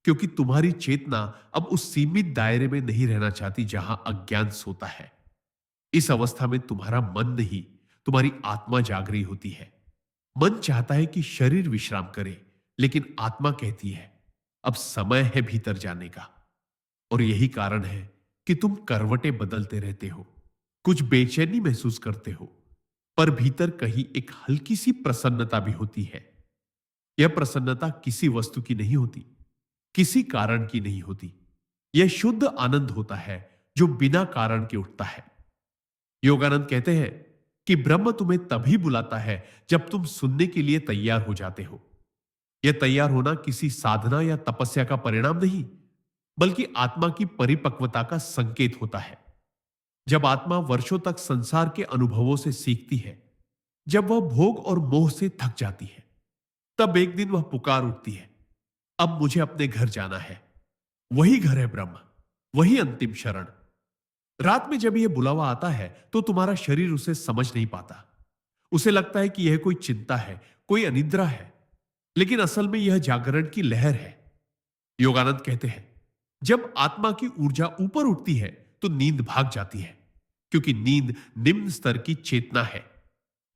क्योंकि तुम्हारी चेतना अब उस सीमित दायरे में नहीं रहना चाहती जहां अज्ञान सोता है। इस अवस्था में तुम्हारा मन नहीं, तुम्हारी आत्मा जाग रही होती है। मन चाहता है कि शरीर विश्राम करे, लेकिन आत्मा कहती है अब समय है भीतर जाने का। और यही कारण है कि तुम करवटें बदलते रहते हो, कुछ बेचैनी महसूस करते हो, पर भीतर कहीं एक हल्की सी प्रसन्नता भी होती है। यह प्रसन्नता किसी वस्तु की नहीं होती, किसी कारण की नहीं होती। यह शुद्ध आनंद होता है जो बिना कारण के उठता है। योगानंद कहते हैं कि ब्रह्म तुम्हें तभी बुलाता है जब तुम सुनने के लिए तैयार हो जाते हो। यह तैयार होना किसी साधना या तपस्या का परिणाम नहीं, बल्कि आत्मा की परिपक्वता का संकेत होता है। जब आत्मा वर्षों तक संसार के अनुभवों से सीखती है, जब वह भोग और मोह से थक जाती है, तब एक दिन वह पुकार उठती है, अब मुझे अपने घर जाना है। वही घर है ब्रह्म, वही अंतिम शरण। रात में जब यह बुलावा आता है तो तुम्हारा शरीर उसे समझ नहीं पाता। उसे लगता है कि यह कोई चिंता है, कोई अनिद्रा है, लेकिन असल में यह जागरण की लहर है। योगानंद कहते हैं, जब आत्मा की ऊर्जा ऊपर उठती है तो नींद भाग जाती है, क्योंकि नींद निम्न स्तर की चेतना है।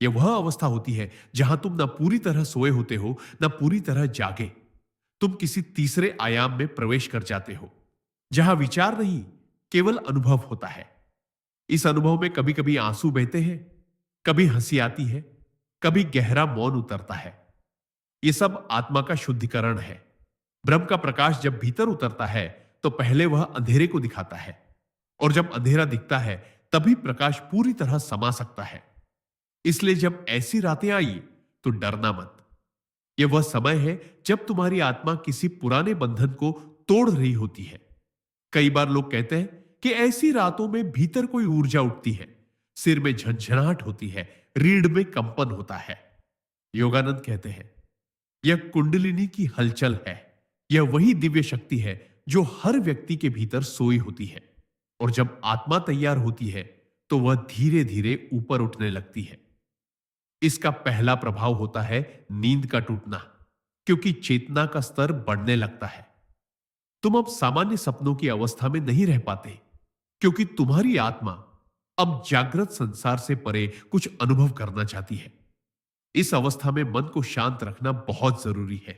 यह वह अवस्था होती है जहां तुम न पूरी तरह सोए होते हो, न पूरी तरह जागे। तुम किसी तीसरे आयाम में प्रवेश कर जाते हो, जहां विचार नहीं, केवल अनुभव होता है। इस अनुभव में कभी कभी आंसू बहते हैं, कभी हंसी आती है, कभी गहरा मौन उतरता है। यह सब आत्मा का शुद्धिकरण है। ब्रह्म का प्रकाश जब भीतर उतरता है तो पहले वह अंधेरे को दिखाता है, और जब अंधेरा दिखता है तभी प्रकाश पूरी तरह समा सकता है। इसलिए जब ऐसी रातें आई तो डरना मत। यह वह समय है जब तुम्हारी आत्मा किसी पुराने बंधन को तोड़ रही होती है। कई बार लोग कहते हैं कि ऐसी रातों में भीतर कोई ऊर्जा उठती है, सिर में झंझनाहट होती है, रीढ़ में कंपन होता है। योगानंद कहते हैं, यह कुंडलिनी की हलचल है। यह वही दिव्य शक्ति है जो हर व्यक्ति के भीतर सोई होती है, और जब आत्मा तैयार होती है तो वह धीरे धीरे ऊपर उठने लगती है। इसका पहला प्रभाव होता है नींद का टूटना, क्योंकि चेतना का स्तर बढ़ने लगता है। तुम अब सामान्य सपनों की अवस्था में नहीं रह पाते, क्योंकि तुम्हारी आत्मा अब जागृत संसार से परे कुछ अनुभव करना चाहती है। इस अवस्था में मन को शांत रखना बहुत जरूरी है,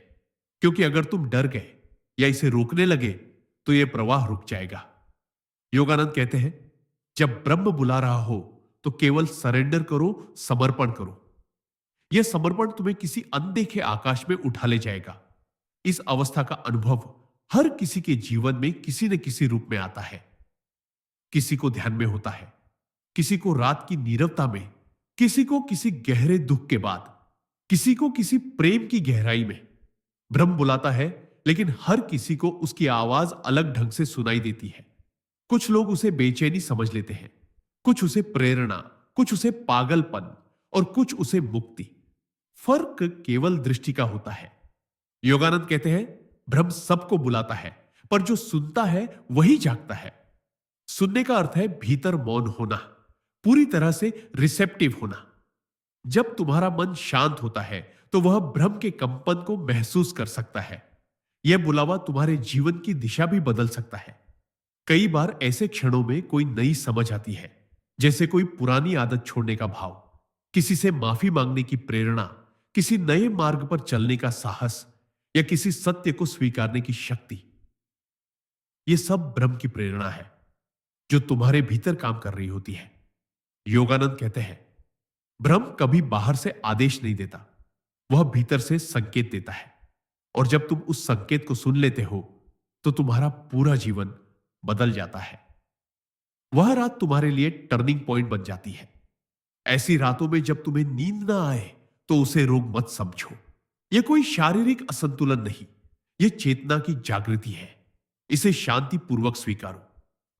क्योंकि अगर तुम डर गए या इसे रोकने लगे तो यह प्रवाह रुक जाएगा। योगानंद कहते हैं, जब ब्रह्म बुला रहा हो तो केवल सरेंडर करो, समर्पण करो। यह समर्पण तुम्हें किसी अनदेखे आकाश में उठा ले जाएगा। इस अवस्था का अनुभव हर किसी के जीवन में किसी न किसी रूप में आता है। किसी को ध्यान में होता है, किसी को रात की नीरवता में, किसी को किसी गहरे दुख के बाद, किसी को किसी प्रेम की गहराई में। ब्रह्म बुलाता है, लेकिन हर किसी को उसकी आवाज अलग ढंग से सुनाई देती है। कुछ लोग उसे बेचैनी समझ लेते हैं, कुछ उसे प्रेरणा, कुछ उसे पागलपन, और कुछ उसे मुक्ति। फर्क केवल दृष्टि का होता है। योगानंद कहते हैं, ब्रह्म सबको बुलाता है, पर जो सुनता है वही जागता है। सुनने का अर्थ है भीतर मौन होना, पूरी तरह से रिसेप्टिव होना। जब तुम्हारा मन शांत होता है तो वह ब्रह्म के कंपन को महसूस कर सकता है। यह बुलावा तुम्हारे जीवन की दिशा भी बदल सकता है। कई बार ऐसे क्षणों में कोई नई समझ आती है, जैसे कोई पुरानी आदत छोड़ने का भाव, किसी से माफी मांगने की प्रेरणा, किसी नए मार्ग पर चलने का साहस या किसी सत्य को स्वीकारने की शक्ति। यह सब ब्रह्म की प्रेरणा है जो तुम्हारे भीतर काम कर रही होती है। योगानंद कहते हैं, ब्रह्म कभी बाहर से आदेश नहीं देता, वह भीतर से संकेत देता है। और जब तुम उस संकेत को सुन लेते हो तो तुम्हारा पूरा जीवन बदल जाता है। वह रात तुम्हारे लिए टर्निंग पॉइंट बन जाती है। ऐसी रातों में जब तुम्हें नींद ना आए तो उसे रोग मत समझो। यह कोई शारीरिक असंतुलन नहीं, यह चेतना की जागृति है। इसे शांति पूर्वक स्वीकारो।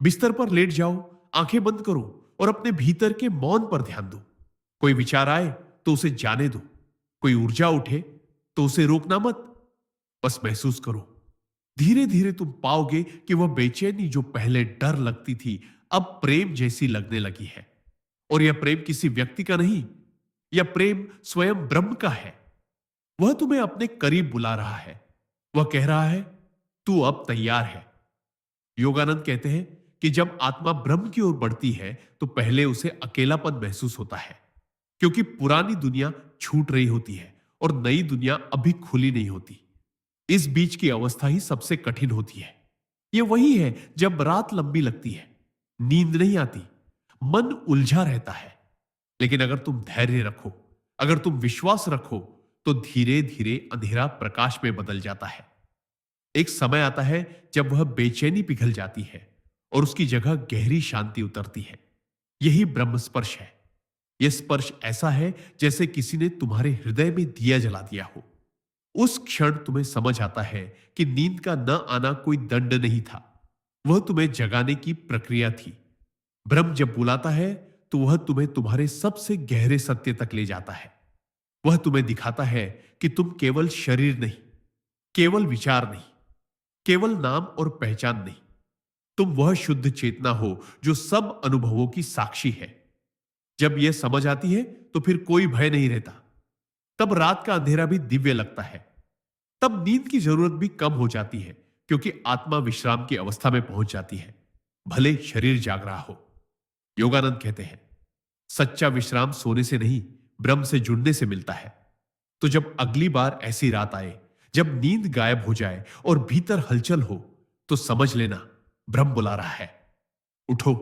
बिस्तर पर लेट जाओ, आंखें बंद करो और अपने भीतर के मौन पर ध्यान दो। कोई विचार आए तो उसे जाने दो, कोई ऊर्जा उठे तो उसे रोकना मत, बस महसूस करो। धीरे धीरे तुम पाओगे कि वह बेचैनी जो पहले डर लगती थी अब प्रेम जैसी लगने लगी है। और यह प्रेम किसी व्यक्ति का नहीं, यह प्रेम स्वयं ब्रह्म का है। वह तुम्हें अपने करीब बुला रहा है। वह कह रहा है, तू अब तैयार है। योगानंद कहते हैं कि जब आत्मा ब्रह्म की ओर बढ़ती है तो पहले उसे अकेलापन महसूस होता है, क्योंकि पुरानी दुनिया छूट रही होती है और नई दुनिया अभी खुली नहीं होती। इस बीच की अवस्था ही सबसे कठिन होती है। यह वही है जब रात लंबी लगती है, नींद नहीं आती, मन उलझा रहता है। लेकिन अगर तुम धैर्य रखो, अगर तुम विश्वास रखो, तो धीरे धीरे अंधेरा प्रकाश में बदल जाता है। एक समय आता है जब वह बेचैनी पिघल जाती है और उसकी जगह गहरी शांति उतरती है। यही ब्रह्म स्पर्श है। यह स्पर्श ऐसा है जैसे किसी ने तुम्हारे हृदय में दिया जला दिया हो। उस क्षण तुम्हें समझ आता है कि नींद का न आना कोई दंड नहीं था, वह तुम्हें जगाने की प्रक्रिया थी। ब्रह्म जब बुलाता है तो वह तुम्हें तुम्हारे सबसे गहरे सत्य तक ले जाता है। वह तुम्हें दिखाता है कि तुम केवल शरीर नहीं, केवल विचार नहीं, केवल नाम और पहचान नहीं, तुम वह शुद्ध चेतना हो जो सब अनुभवों की साक्षी है। जब यह समझ आती है तो फिर कोई भय नहीं रहता। तब रात का अंधेरा भी दिव्य लगता है। तब नींद की जरूरत भी कम हो जाती है, क्योंकि आत्मा विश्राम की अवस्था में पहुंच जाती है, भले शरीर जाग रहा हो। योगानंद कहते हैं, सच्चा विश्राम सोने से नहीं, ब्रह्म से जुड़ने से मिलता है। तो जब अगली बार ऐसी रात आए जब नींद गायब हो जाए और भीतर हलचल हो, तो समझ लेना ब्रह्म बुला रहा है। उठो,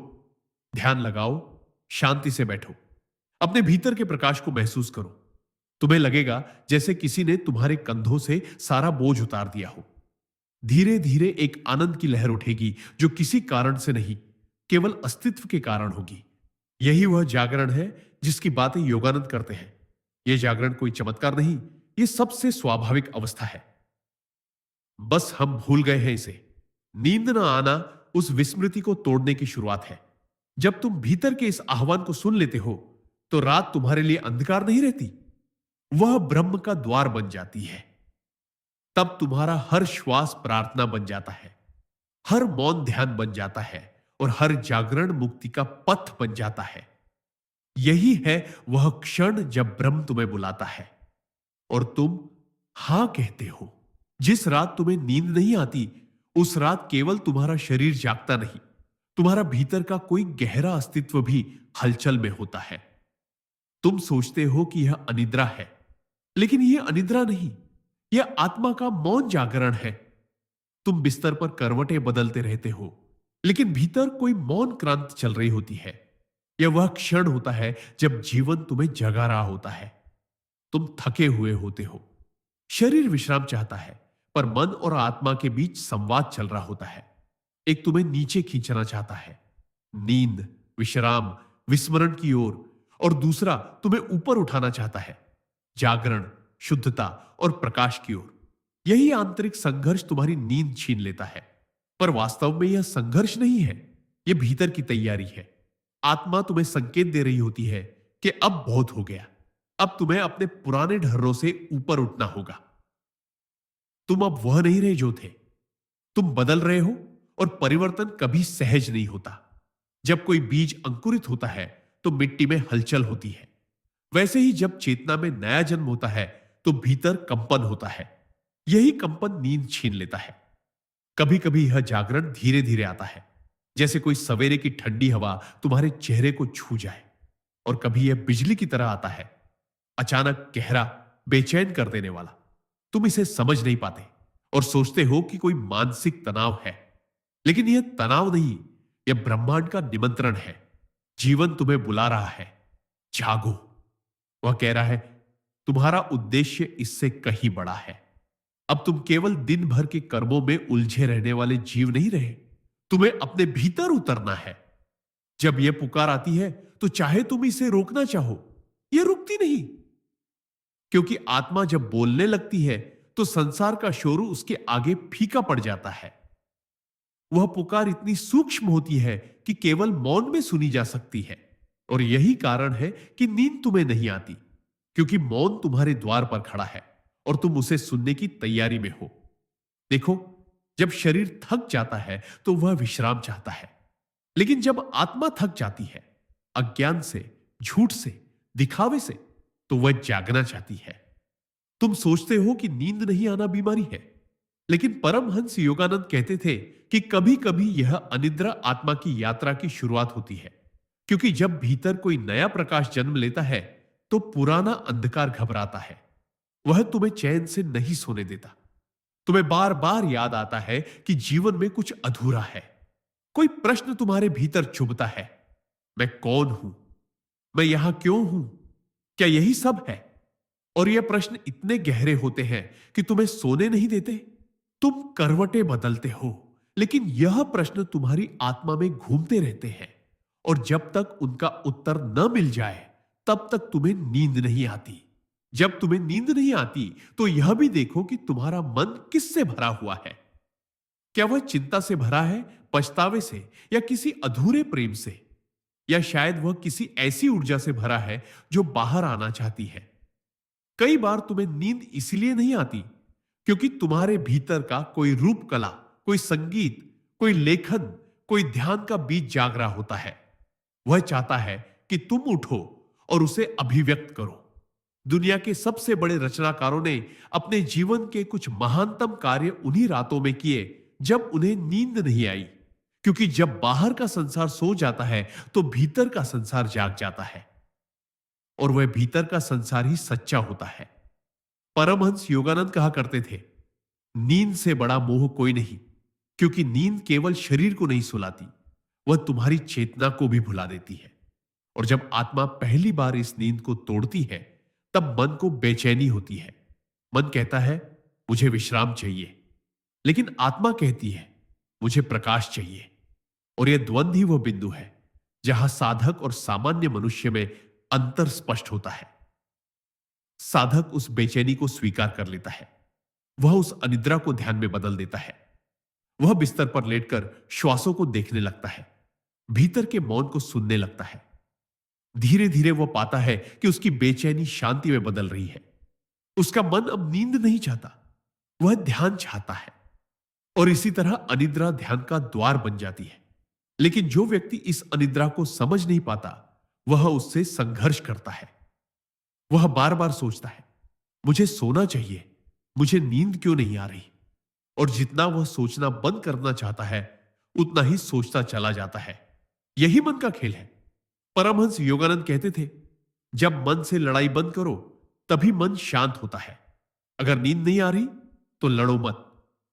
ध्यान लगाओ, शांति से बैठो, अपने भीतर के प्रकाश को महसूस करो। तुम्हें लगेगा जैसे किसी ने तुम्हारे कंधों से सारा बोझ उतार दिया हो। धीरे धीरे एक आनंद की लहर उठेगी जो किसी कारण से नहीं, केवल अस्तित्व के कारण होगी। यही वह जागरण है जिसकी बातें योगानंद करते हैं। यह जागरण कोई चमत्कार नहीं, यह सबसे स्वाभाविक अवस्था है। बस हम भूल गए हैं इसे। नींद न आना उस विस्मृति को तोड़ने की शुरुआत है। जब तुम भीतर के इस आह्वान को सुन लेते हो तो रात तुम्हारे लिए अंधकार नहीं रहती, वह ब्रह्म का द्वार बन जाती है। तब तुम्हारा हर श्वास प्रार्थना बन जाता है, हर मौन ध्यान बन जाता है और हर जागरण मुक्ति का पथ बन जाता है। यही है वह क्षण जब ब्रह्म तुम्हें बुलाता है और तुम हां कहते हो। जिस रात तुम्हें नींद नहीं आती, उस रात केवल तुम्हारा शरीर जागता नहीं, तुम्हारा भीतर का कोई गहरा अस्तित्व भी हलचल में होता है। तुम सोचते हो कि यह अनिद्रा है, लेकिन यह अनिद्रा नहीं, यह आत्मा का मौन जागरण है। तुम बिस्तर पर करवटें बदलते रहते हो, लेकिन भीतर कोई मौन क्रांति चल रही होती है। यह वह क्षण होता है जब जीवन तुम्हें जगा रहा होता है। तुम थके हुए होते हो, शरीर विश्राम चाहता है, पर मन और आत्मा के बीच संवाद चल रहा होता है। एक तुम्हें नीचे खींचना चाहता है, नींद, विश्राम, विस्मरण की ओर, और दूसरा तुम्हें ऊपर उठाना चाहता है, जागरण, शुद्धता और प्रकाश की ओर। यही आंतरिक संघर्ष तुम्हारी नींद छीन लेता है, पर वास्तव में यह संघर्ष नहीं है, यह भीतर की तैयारी है। आत्मा तुम्हें संकेत दे रही होती है कि अब बहुत हो गया, अब तुम्हें अपने पुराने ढर्रों से ऊपर उठना होगा। तुम अब वह नहीं रहे जो थे, तुम बदल रहे हो और परिवर्तन कभी सहज नहीं होता। जब कोई बीज अंकुरित होता है तो मिट्टी में हलचल होती है। वैसे ही जब चेतना में नया जन्म होता है तो भीतर कंपन होता है। यही कंपन नींद छीन लेता है। कभी कभी यह जागरण धीरे धीरे आता है, जैसे कोई सवेरे की ठंडी हवा तुम्हारे चेहरे को छू जाए। और कभी यह बिजली की तरह आता है, अचानक गहरा, बेचैन कर देने वाला। तुम इसे समझ नहीं पाते और सोचते हो कि कोई मानसिक तनाव है, लेकिन यह तनाव नहीं, यह ब्रह्मांड का निमंत्रण है। जीवन तुम्हें बुला रहा है, जागो। वह कह रहा है, तुम्हारा उद्देश्य इससे कहीं बड़ा है। अब तुम केवल दिन भर के कर्मों में उलझे रहने वाले जीव नहीं रहे, तुम्हें अपने भीतर उतरना है। जब यह पुकार आती है तो चाहे तुम इसे रोकना चाहो, यह रुकती नहीं। क्योंकि आत्मा जब बोलने लगती है तो संसार का शोर उसके आगे फीका पड़ जाता है। वह पुकार इतनी सूक्ष्म होती है कि केवल मौन में सुनी जा सकती है। और यही कारण है कि नींद तुम्हें नहीं आती, क्योंकि मौन तुम्हारे द्वार पर खड़ा है और तुम उसे सुनने की तैयारी में हो। देखो, जब शरीर थक जाता है तो वह विश्राम चाहता है, लेकिन जब आत्मा थक जाती है, अज्ञान से, झूठ से, दिखावे से, तो वह जागना चाहती है। तुम सोचते हो कि नींद नहीं आना बीमारी है, लेकिन परमहंस योगानंद कहते थे कि कभी कभी यह अनिद्रा आत्मा की यात्रा की शुरुआत होती है। क्योंकि जब भीतर कोई नया प्रकाश जन्म लेता है तो पुराना अंधकार घबराता है। वह तुम्हें चैन से नहीं सोने देता। तुम्हें बार बार याद आता है कि जीवन में कुछ अधूरा है। कोई प्रश्न तुम्हारे भीतर चुभता है, मैं कौन हूं, मैं यहां क्यों हूं, क्या यही सब है? और यह प्रश्न इतने गहरे होते हैं कि तुम्हें सोने नहीं देते। तुम करवटें बदलते हो, लेकिन यह प्रश्न तुम्हारी आत्मा में घूमते रहते हैं। और जब तक उनका उत्तर न मिल जाए तब तक तुम्हें नींद नहीं आती। जब तुम्हें नींद नहीं आती तो यह भी देखो कि तुम्हारा मन किससे भरा हुआ है। क्या वह चिंता से भरा है, पछतावे से, या किसी अधूरे प्रेम से? या शायद वह किसी ऐसी ऊर्जा से भरा है जो बाहर आना चाहती है। कई बार तुम्हें नींद इसलिए नहीं आती क्योंकि तुम्हारे भीतर का कोई रूप कला, कोई संगीत, कोई लेखन, कोई ध्यान का बीज जाग रहा होता है। वह चाहता है कि तुम उठो और उसे अभिव्यक्त करो। दुनिया के सबसे बड़े रचनाकारों ने अपने जीवन के कुछ महानतम कार्य उन्हीं रातों में किए जब उन्हें नींद नहीं आई। क्योंकि जब बाहर का संसार सो जाता है तो भीतर का संसार जाग जाता है, और वह भीतर का संसार ही सच्चा होता है। परमहंस योगानंद कहा करते थे, नींद से बड़ा मोह कोई नहीं, क्योंकि नींद केवल शरीर को नहीं सुलाती, वह तुम्हारी चेतना को भी भुला देती है। और जब आत्मा पहली बार इस नींद को तोड़ती है तब मन को बेचैनी होती है। मन कहता है, मुझे विश्राम चाहिए, लेकिन आत्मा कहती है, मुझे प्रकाश चाहिए। और यह द्वंद्व ही वह बिंदु है जहां साधक और सामान्य मनुष्य में अंतर स्पष्ट होता है। साधक उस बेचैनी को स्वीकार कर लेता है। वह उस अनिद्रा को ध्यान में बदल देता है। वह बिस्तर पर लेटकर श्वासों को देखने लगता है, भीतर के मौन को सुनने लगता है। धीरे धीरे वह पाता है कि उसकी बेचैनी शांति में बदल रही है। उसका मन अब नींद नहीं चाहता, वह ध्यान चाहता है। और इसी तरह अनिद्रा ध्यान का द्वार बन जाती है। लेकिन जो व्यक्ति इस अनिद्रा को समझ नहीं पाता, वह उससे संघर्ष करता है। वह बार बार सोचता है, मुझे सोना चाहिए, मुझे नींद क्यों नहीं आ रही? और जितना वह सोचना बंद करना चाहता है उतना ही सोचता चला जाता है। यही मन का खेल है। परमहंस योगानंद कहते थे, जब मन से लड़ाई बंद करो तभी मन शांत होता है। अगर नींद नहीं आ रही तो लड़ो मत,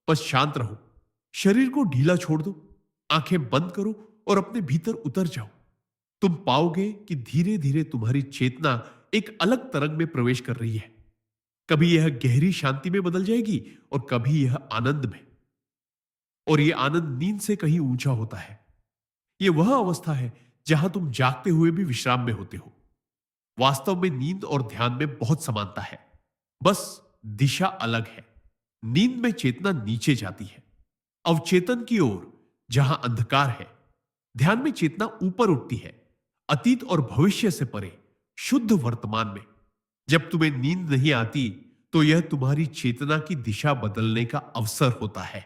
बस शांत रहो। शरीर को ढीला छोड़ दो, आंखें बंद करो और अपने भीतर उतर जाओ। तुम पाओगे कि धीरे धीरे तुम्हारी चेतना एक अलग तरंग में प्रवेश कर रही है। कभी यह गहरी शांति में बदल जाएगी और कभी यह आनंद में। और यह आनंद नींद से कहीं ऊंचा होता है। यह वह अवस्था है जहां तुम जागते हुए भी विश्राम में होते हो। वास्तव में नींद और ध्यान में बहुत समानता है, बस दिशा अलग है। नींद में चेतना नीचे जाती है, अवचेतन की ओर, जहां अंधकार है। ध्यान में चेतना ऊपर उठती है, अतीत और भविष्य से परे, शुद्ध वर्तमान में। जब तुम्हें नींद नहीं आती तो यह तुम्हारी चेतना की दिशा बदलने का अवसर होता है।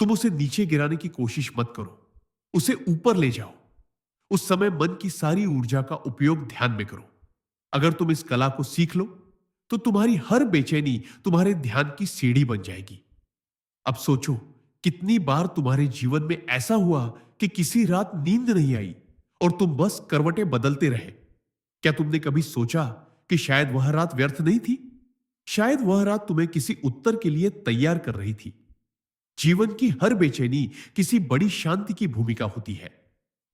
तुम उसे नीचे गिराने की कोशिश मत करो, उसे ऊपर ले जाओ। उस समय मन की सारी ऊर्जा का उपयोग ध्यान में करो। अगर तुम इस कला को सीख लो तो तुम्हारी हर बेचैनी तुम्हारे ध्यान की सीढ़ी बन जाएगी। अब सोचो, कितनी बार तुम्हारे जीवन में ऐसा हुआ कि किसी रात नींद नहीं आई और तुम बस करवटें बदलते रहे। क्या तुमने कभी सोचा कि शायद वह रात व्यर्थ नहीं थी? शायद वह रात तुम्हें किसी उत्तर के लिए तैयार कर रही थी। जीवन की हर बेचैनी किसी बड़ी शांति की भूमिका होती है।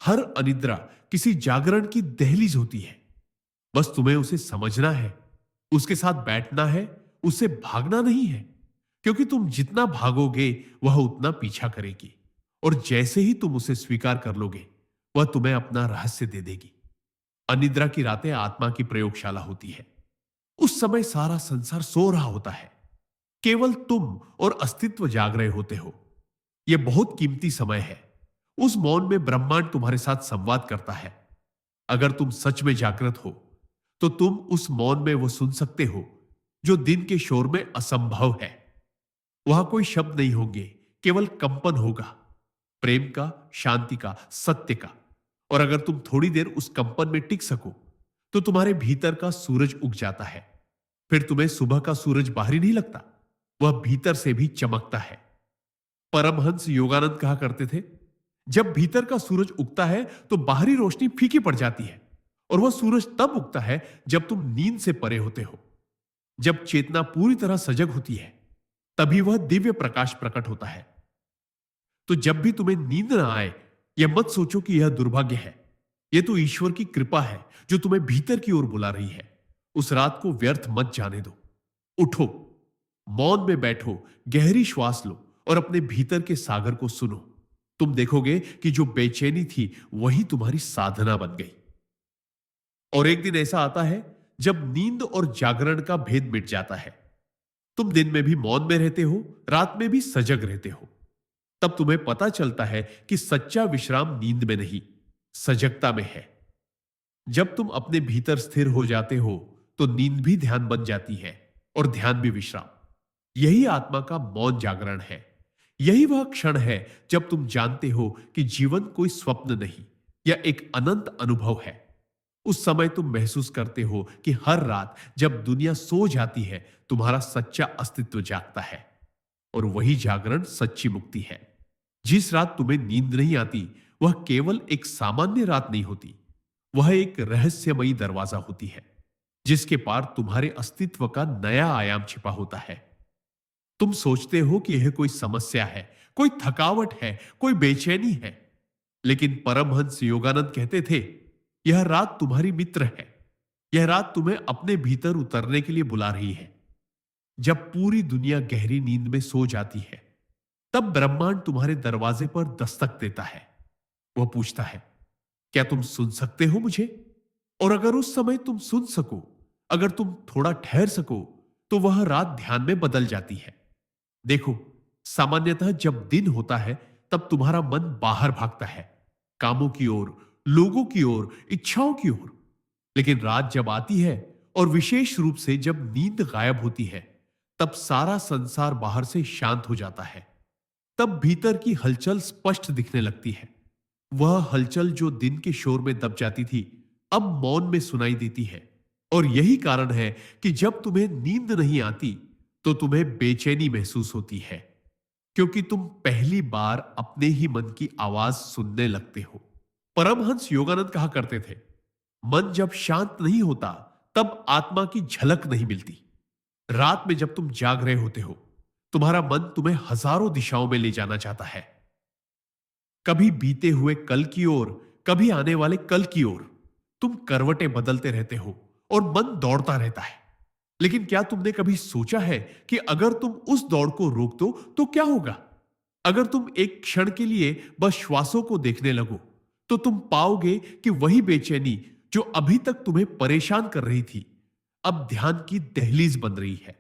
हर अनिद्रा किसी जागरण की दहलीज होती है। बस तुम्हें उसे समझना है, उसके साथ बैठना है, उससे भागना नहीं है। क्योंकि तुम जितना भागोगे वह उतना पीछा करेगी, और जैसे ही तुम उसे स्वीकार कर लोगे वह तुम्हें अपना रहस्य दे देगी। अनिद्रा की रातें आत्मा की प्रयोगशाला होती है। उस समय सारा संसार सो रहा होता है, केवल तुम और अस्तित्व जाग रहे होते हो। यह बहुत कीमती समय है। उस मौन में ब्रह्मांड तुम्हारे साथ संवाद करता है। अगर तुम सच में जागृत हो तो तुम उस मौन में वो सुन सकते हो जो दिन के शोर में असंभव है। वहां कोई शब्द नहीं होंगे, केवल कंपन होगा, प्रेम का, शांति का, सत्य का। और अगर तुम थोड़ी देर उस कंपन में टिक सको तो तुम्हारे भीतर का सूरज उग जाता है। फिर तुम्हें सुबह का सूरज बाहरी नहीं लगता, वह भीतर से भी चमकता है। परमहंस योगानंद कहा करते थे, जब भीतर का सूरज उगता है तो बाहरी रोशनी फीकी पड़ जाती है, और वह सूरज तब उगता है जब तुम नींद से परे होते हो। जब चेतना पूरी तरह सजग होती है तभी वह दिव्य प्रकाश प्रकट होता है। तो जब भी तुम्हें नींद ना आए, यह मत सोचो कि यह दुर्भाग्य है। यह तो ईश्वर की कृपा है जो तुम्हें भीतर की ओर बुला रही है। उस रात को व्यर्थ मत जाने दो। उठो, मौन में बैठो, गहरी श्वास लो और अपने भीतर के सागर को सुनो। तुम देखोगे कि जो बेचैनी थी वही तुम्हारी साधना बन गई। और एक दिन ऐसा आता है जब नींद और जागरण का भेद मिट जाता है। तुम दिन में भी मौन में रहते हो, रात में भी सजग रहते हो। तब तुम्हें पता चलता है कि सच्चा विश्राम नींद में नहीं, सजगता में है। जब तुम अपने भीतर स्थिर हो जाते हो तो नींद भी ध्यान बन जाती है और ध्यान भी विश्राम। यही आत्मा का मौन जागरण है। यही वह क्षण है जब तुम जानते हो कि जीवन कोई स्वप्न नहीं या एक अनंत अनुभव है। उस समय तुम महसूस करते हो कि हर रात जब दुनिया सो जाती है तुम्हारा सच्चा अस्तित्व जागता है, और वही जागरण सच्ची मुक्ति है। जिस रात तुम्हें नींद नहीं आती वह केवल एक सामान्य रात नहीं होती, वह एक रहस्यमयी दरवाजा होती है जिसके पार तुम्हारे अस्तित्व का नया आयाम छिपा होता है। तुम सोचते हो कि यह कोई समस्या है, कोई थकावट है, कोई बेचैनी है, लेकिन परमहंस योगानंद कहते थे, यह रात तुम्हारी मित्र है। यह रात तुम्हें अपने भीतर उतरने के लिए बुला रही है। जब पूरी दुनिया गहरी नींद में सो जाती है तब ब्रह्मांड तुम्हारे दरवाजे पर दस्तक देता है। वह पूछता है, क्या तुम सुन सकते हो मुझे? और अगर उस समय तुम सुन सको, अगर तुम थोड़ा ठहर सको, तो वह रात ध्यान में बदल जाती है। देखो, सामान्यतः जब दिन होता है तब तुम्हारा मन बाहर भागता है, कामों की ओर, लोगों की ओर, इच्छाओं की ओर। लेकिन रात जब आती है और विशेष रूप से जब नींद गायब होती है तब सारा संसार बाहर से शांत हो जाता है। तब भीतर की हलचल स्पष्ट दिखने लगती है। वह हलचल जो दिन के शोर में दब जाती थी अब मौन में सुनाई देती है। और यही कारण है कि जब तुम्हें नींद नहीं आती तो तुम्हें बेचैनी महसूस होती है, क्योंकि तुम पहली बार अपने ही मन की आवाज सुनने लगते हो। परमहंस योगानंद कहा करते थे, मन जब शांत नहीं होता तब आत्मा की झलक नहीं मिलती। रात में जब तुम जाग रहे होते हो तुम्हारा मन तुम्हें हजारों दिशाओं में ले जाना चाहता है, कभी बीते हुए कल की ओर, कभी आने वाले कल की ओर। तुम करवटें बदलते रहते हो और मन दौड़ता रहता है। लेकिन क्या तुमने कभी सोचा है कि अगर तुम उस दौड़ को रोक दो तो क्या होगा? अगर तुम एक क्षण के लिए बस श्वासों को देखने लगो तो तुम पाओगे कि वही बेचैनी जो अभी तक तुम्हें परेशान कर रही थी अब ध्यान की दहलीज बन रही है।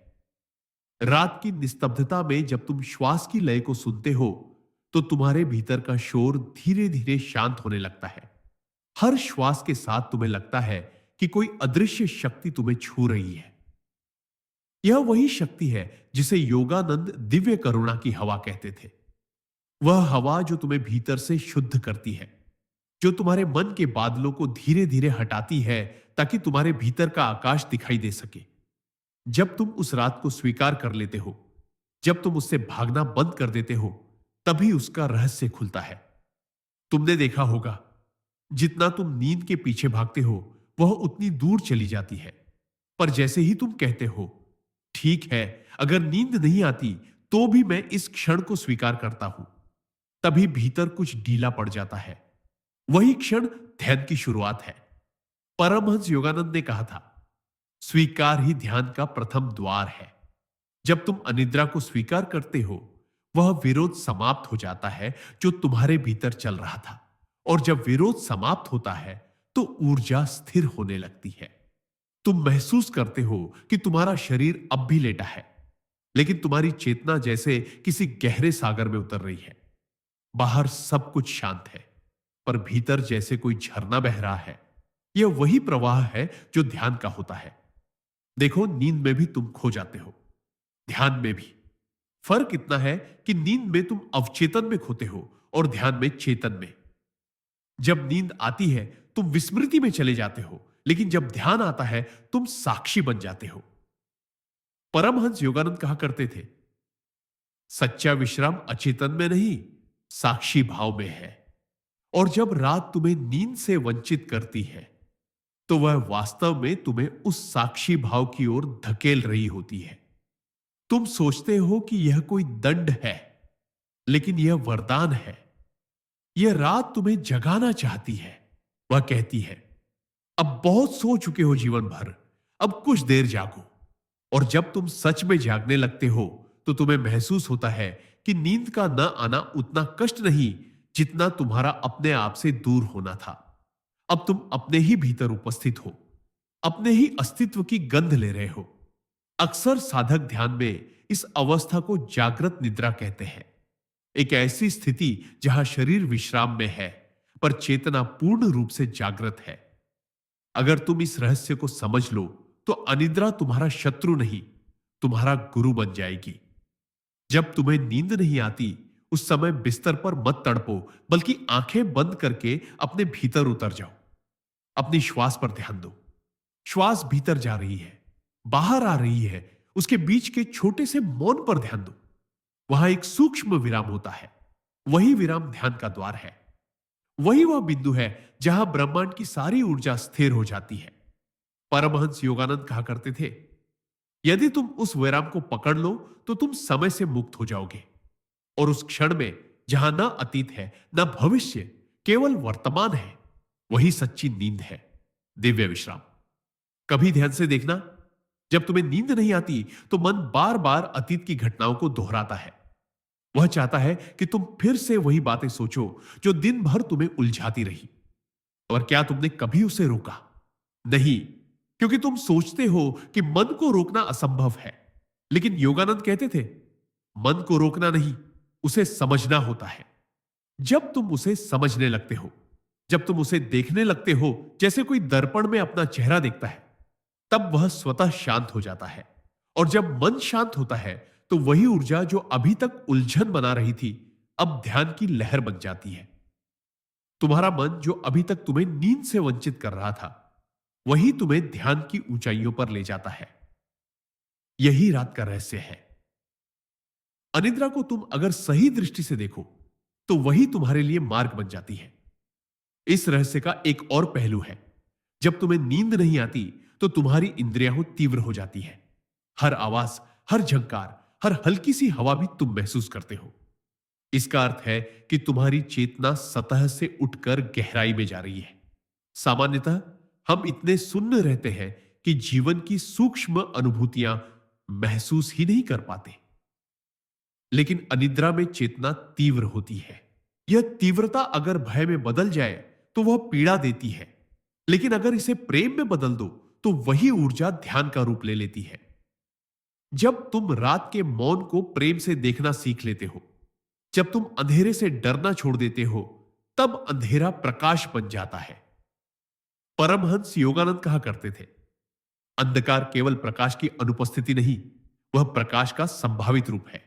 रात की निस्तब्धता में जब तुम श्वास की लय को सुनते हो तो तुम्हारे भीतर का शोर धीरे धीरे शांत होने लगता है। हर श्वास के साथ तुम्हें लगता है कि कोई अदृश्य शक्ति तुम्हें छू रही है। यह वही शक्ति है जिसे योगानंद दिव्य करुणा की हवा कहते थे। वह हवा जो तुम्हें भीतर से शुद्ध करती है, जो तुम्हारे मन के बादलों को धीरे धीरे हटाती है ताकि तुम्हारे भीतर का आकाश दिखाई दे सके। जब तुम उस रात को स्वीकार कर लेते हो, जब तुम उससे भागना बंद कर देते हो, तभी उसका रहस्य खुलता है। तुमने देखा होगा, जितना तुम नींद के पीछे भागते हो वह उतनी दूर चली जाती है। पर जैसे ही तुम कहते हो, ठीक है, अगर नींद नहीं आती तो भी मैं इस क्षण को स्वीकार करता हूं, तभी भीतर कुछ ढीला पड़ जाता है। वही क्षण ध्यान की शुरुआत है। परमहंस योगानंद ने कहा था, स्वीकार ही ध्यान का प्रथम द्वार है। जब तुम अनिद्रा को स्वीकार करते हो, वह विरोध समाप्त हो जाता है जो तुम्हारे भीतर चल रहा था। और जब विरोध समाप्त होता है तो ऊर्जा स्थिर होने लगती है। तुम महसूस करते हो कि तुम्हारा शरीर अब भी लेटा है, लेकिन तुम्हारी चेतना जैसे किसी गहरे सागर में उतर रही है। बाहर सब कुछ शांत है, पर भीतर जैसे कोई झरना बह रहा है। यह वही प्रवाह है जो ध्यान का होता है। देखो, नींद में भी तुम खो जाते हो, ध्यान में भी। फर्क इतना है कि नींद में तुम अवचेतन में खोते हो और ध्यान में चेतन में। जब नींद आती है तुम विस्मृति में चले जाते हो, लेकिन जब ध्यान आता है तुम साक्षी बन जाते हो। परमहंस योगानंद कहा करते थे, सच्चा विश्राम अचेतन में नहीं, साक्षी भाव में है। और जब रात तुम्हें नींद से वंचित करती है तो वह वास्तव में तुम्हें उस साक्षी भाव की ओर धकेल रही होती है। तुम सोचते हो कि यह कोई दंड है, लेकिन यह वरदान है। यह रात तुम्हें जगाना चाहती है। वह कहती है, अब बहुत सो चुके हो जीवन भर, अब कुछ देर जागो। और जब तुम सच में जागने लगते हो तो तुम्हें महसूस होता है कि नींद का न आना उतना कष्ट नहीं जितना तुम्हारा अपने आप से दूर होना था। अब तुम अपने ही भीतर उपस्थित हो, अपने ही अस्तित्व की गंध ले रहे हो। अक्सर साधक ध्यान में इस अवस्था को जागृत निद्रा कहते हैं। एक ऐसी स्थिति जहां शरीर विश्राम में है पर चेतना पूर्ण रूप से जागृत है। अगर तुम इस रहस्य को समझ लो तो अनिद्रा तुम्हारा शत्रु नहीं, तुम्हारा गुरु बन जाएगी। जब तुम्हें नींद नहीं आती उस समय बिस्तर पर मत तड़पो, बल्कि आंखें बंद करके अपने भीतर उतर जाओ। अपनी श्वास पर ध्यान दो। श्वास भीतर जा रही है, बाहर आ रही है, उसके बीच के छोटे से मौन पर ध्यान दो। वहां एक सूक्ष्म विराम होता है। वही विराम ध्यान का द्वार है। वही वह बिंदु है जहां ब्रह्मांड की सारी ऊर्जा स्थिर हो जाती है। परमहंस योगानंद कहा करते थे, यदि तुम उस विराम को पकड़ लो तो तुम समय से मुक्त हो जाओगे। और उस क्षण में जहां न अतीत है न भविष्य, केवल वर्तमान है, वही सच्ची नींद है, दिव्य विश्राम। कभी ध्यान से देखना, जब तुम्हें नींद नहीं आती तो मन बार बार अतीत की घटनाओं को दोहराता है। वह चाहता है कि तुम फिर से वही बातें सोचो जो दिन भर तुम्हें उलझाती रही। और क्या तुमने कभी उसे रोका? नहीं, क्योंकि तुम सोचते हो कि मन को रोकना असंभव है। लेकिन योगानंद कहते थे, मन को रोकना नहीं, उसे समझना होता है। जब तुम उसे समझने लगते हो, जब तुम उसे देखने लगते हो जैसे कोई दर्पण में अपना चेहरा देखता है, तब वह स्वतः शांत हो जाता है। और जब मन शांत होता है तो वही ऊर्जा जो अभी तक उलझन बना रही थी, अब ध्यान की लहर बन जाती है। तुम्हारा मन जो अभी तक तुम्हें नींद से वंचित कर रहा था, वही तुम्हें ध्यान की ऊंचाइयों पर ले जाता है। यही रात का रहस्य है। अनिद्रा को तुम अगर सही दृष्टि से देखो तो वही तुम्हारे लिए मार्ग बन जाती है। इस रहस्य का एक और पहलू है। जब तुम्हें नींद नहीं आती तो तुम्हारी इंद्रियां तीव्र हो जाती है। हर आवाज, हर झंकार, हर हल्की सी हवा भी तुम महसूस करते हो। इसका अर्थ है कि तुम्हारी चेतना सतह से उठकर गहराई में जा रही है। सामान्यतः हम इतने सुन्न रहते हैं कि जीवन की सूक्ष्म अनुभूतियां महसूस ही नहीं कर पाते। लेकिन अनिद्रा में चेतना तीव्र होती है। यह तीव्रता अगर भय में बदल जाए तो वह पीड़ा देती है, लेकिन अगर इसे प्रेम में बदल दो तो वही ऊर्जा ध्यान का रूप ले लेती है। जब तुम रात के मौन को प्रेम से देखना सीख लेते हो, जब तुम अंधेरे से डरना छोड़ देते हो, तब अंधेरा प्रकाश बन जाता है। परमहंस योगानंद कहा करते थे, अंधकार केवल प्रकाश की अनुपस्थिति नहीं, वह प्रकाश का संभावित रूप है।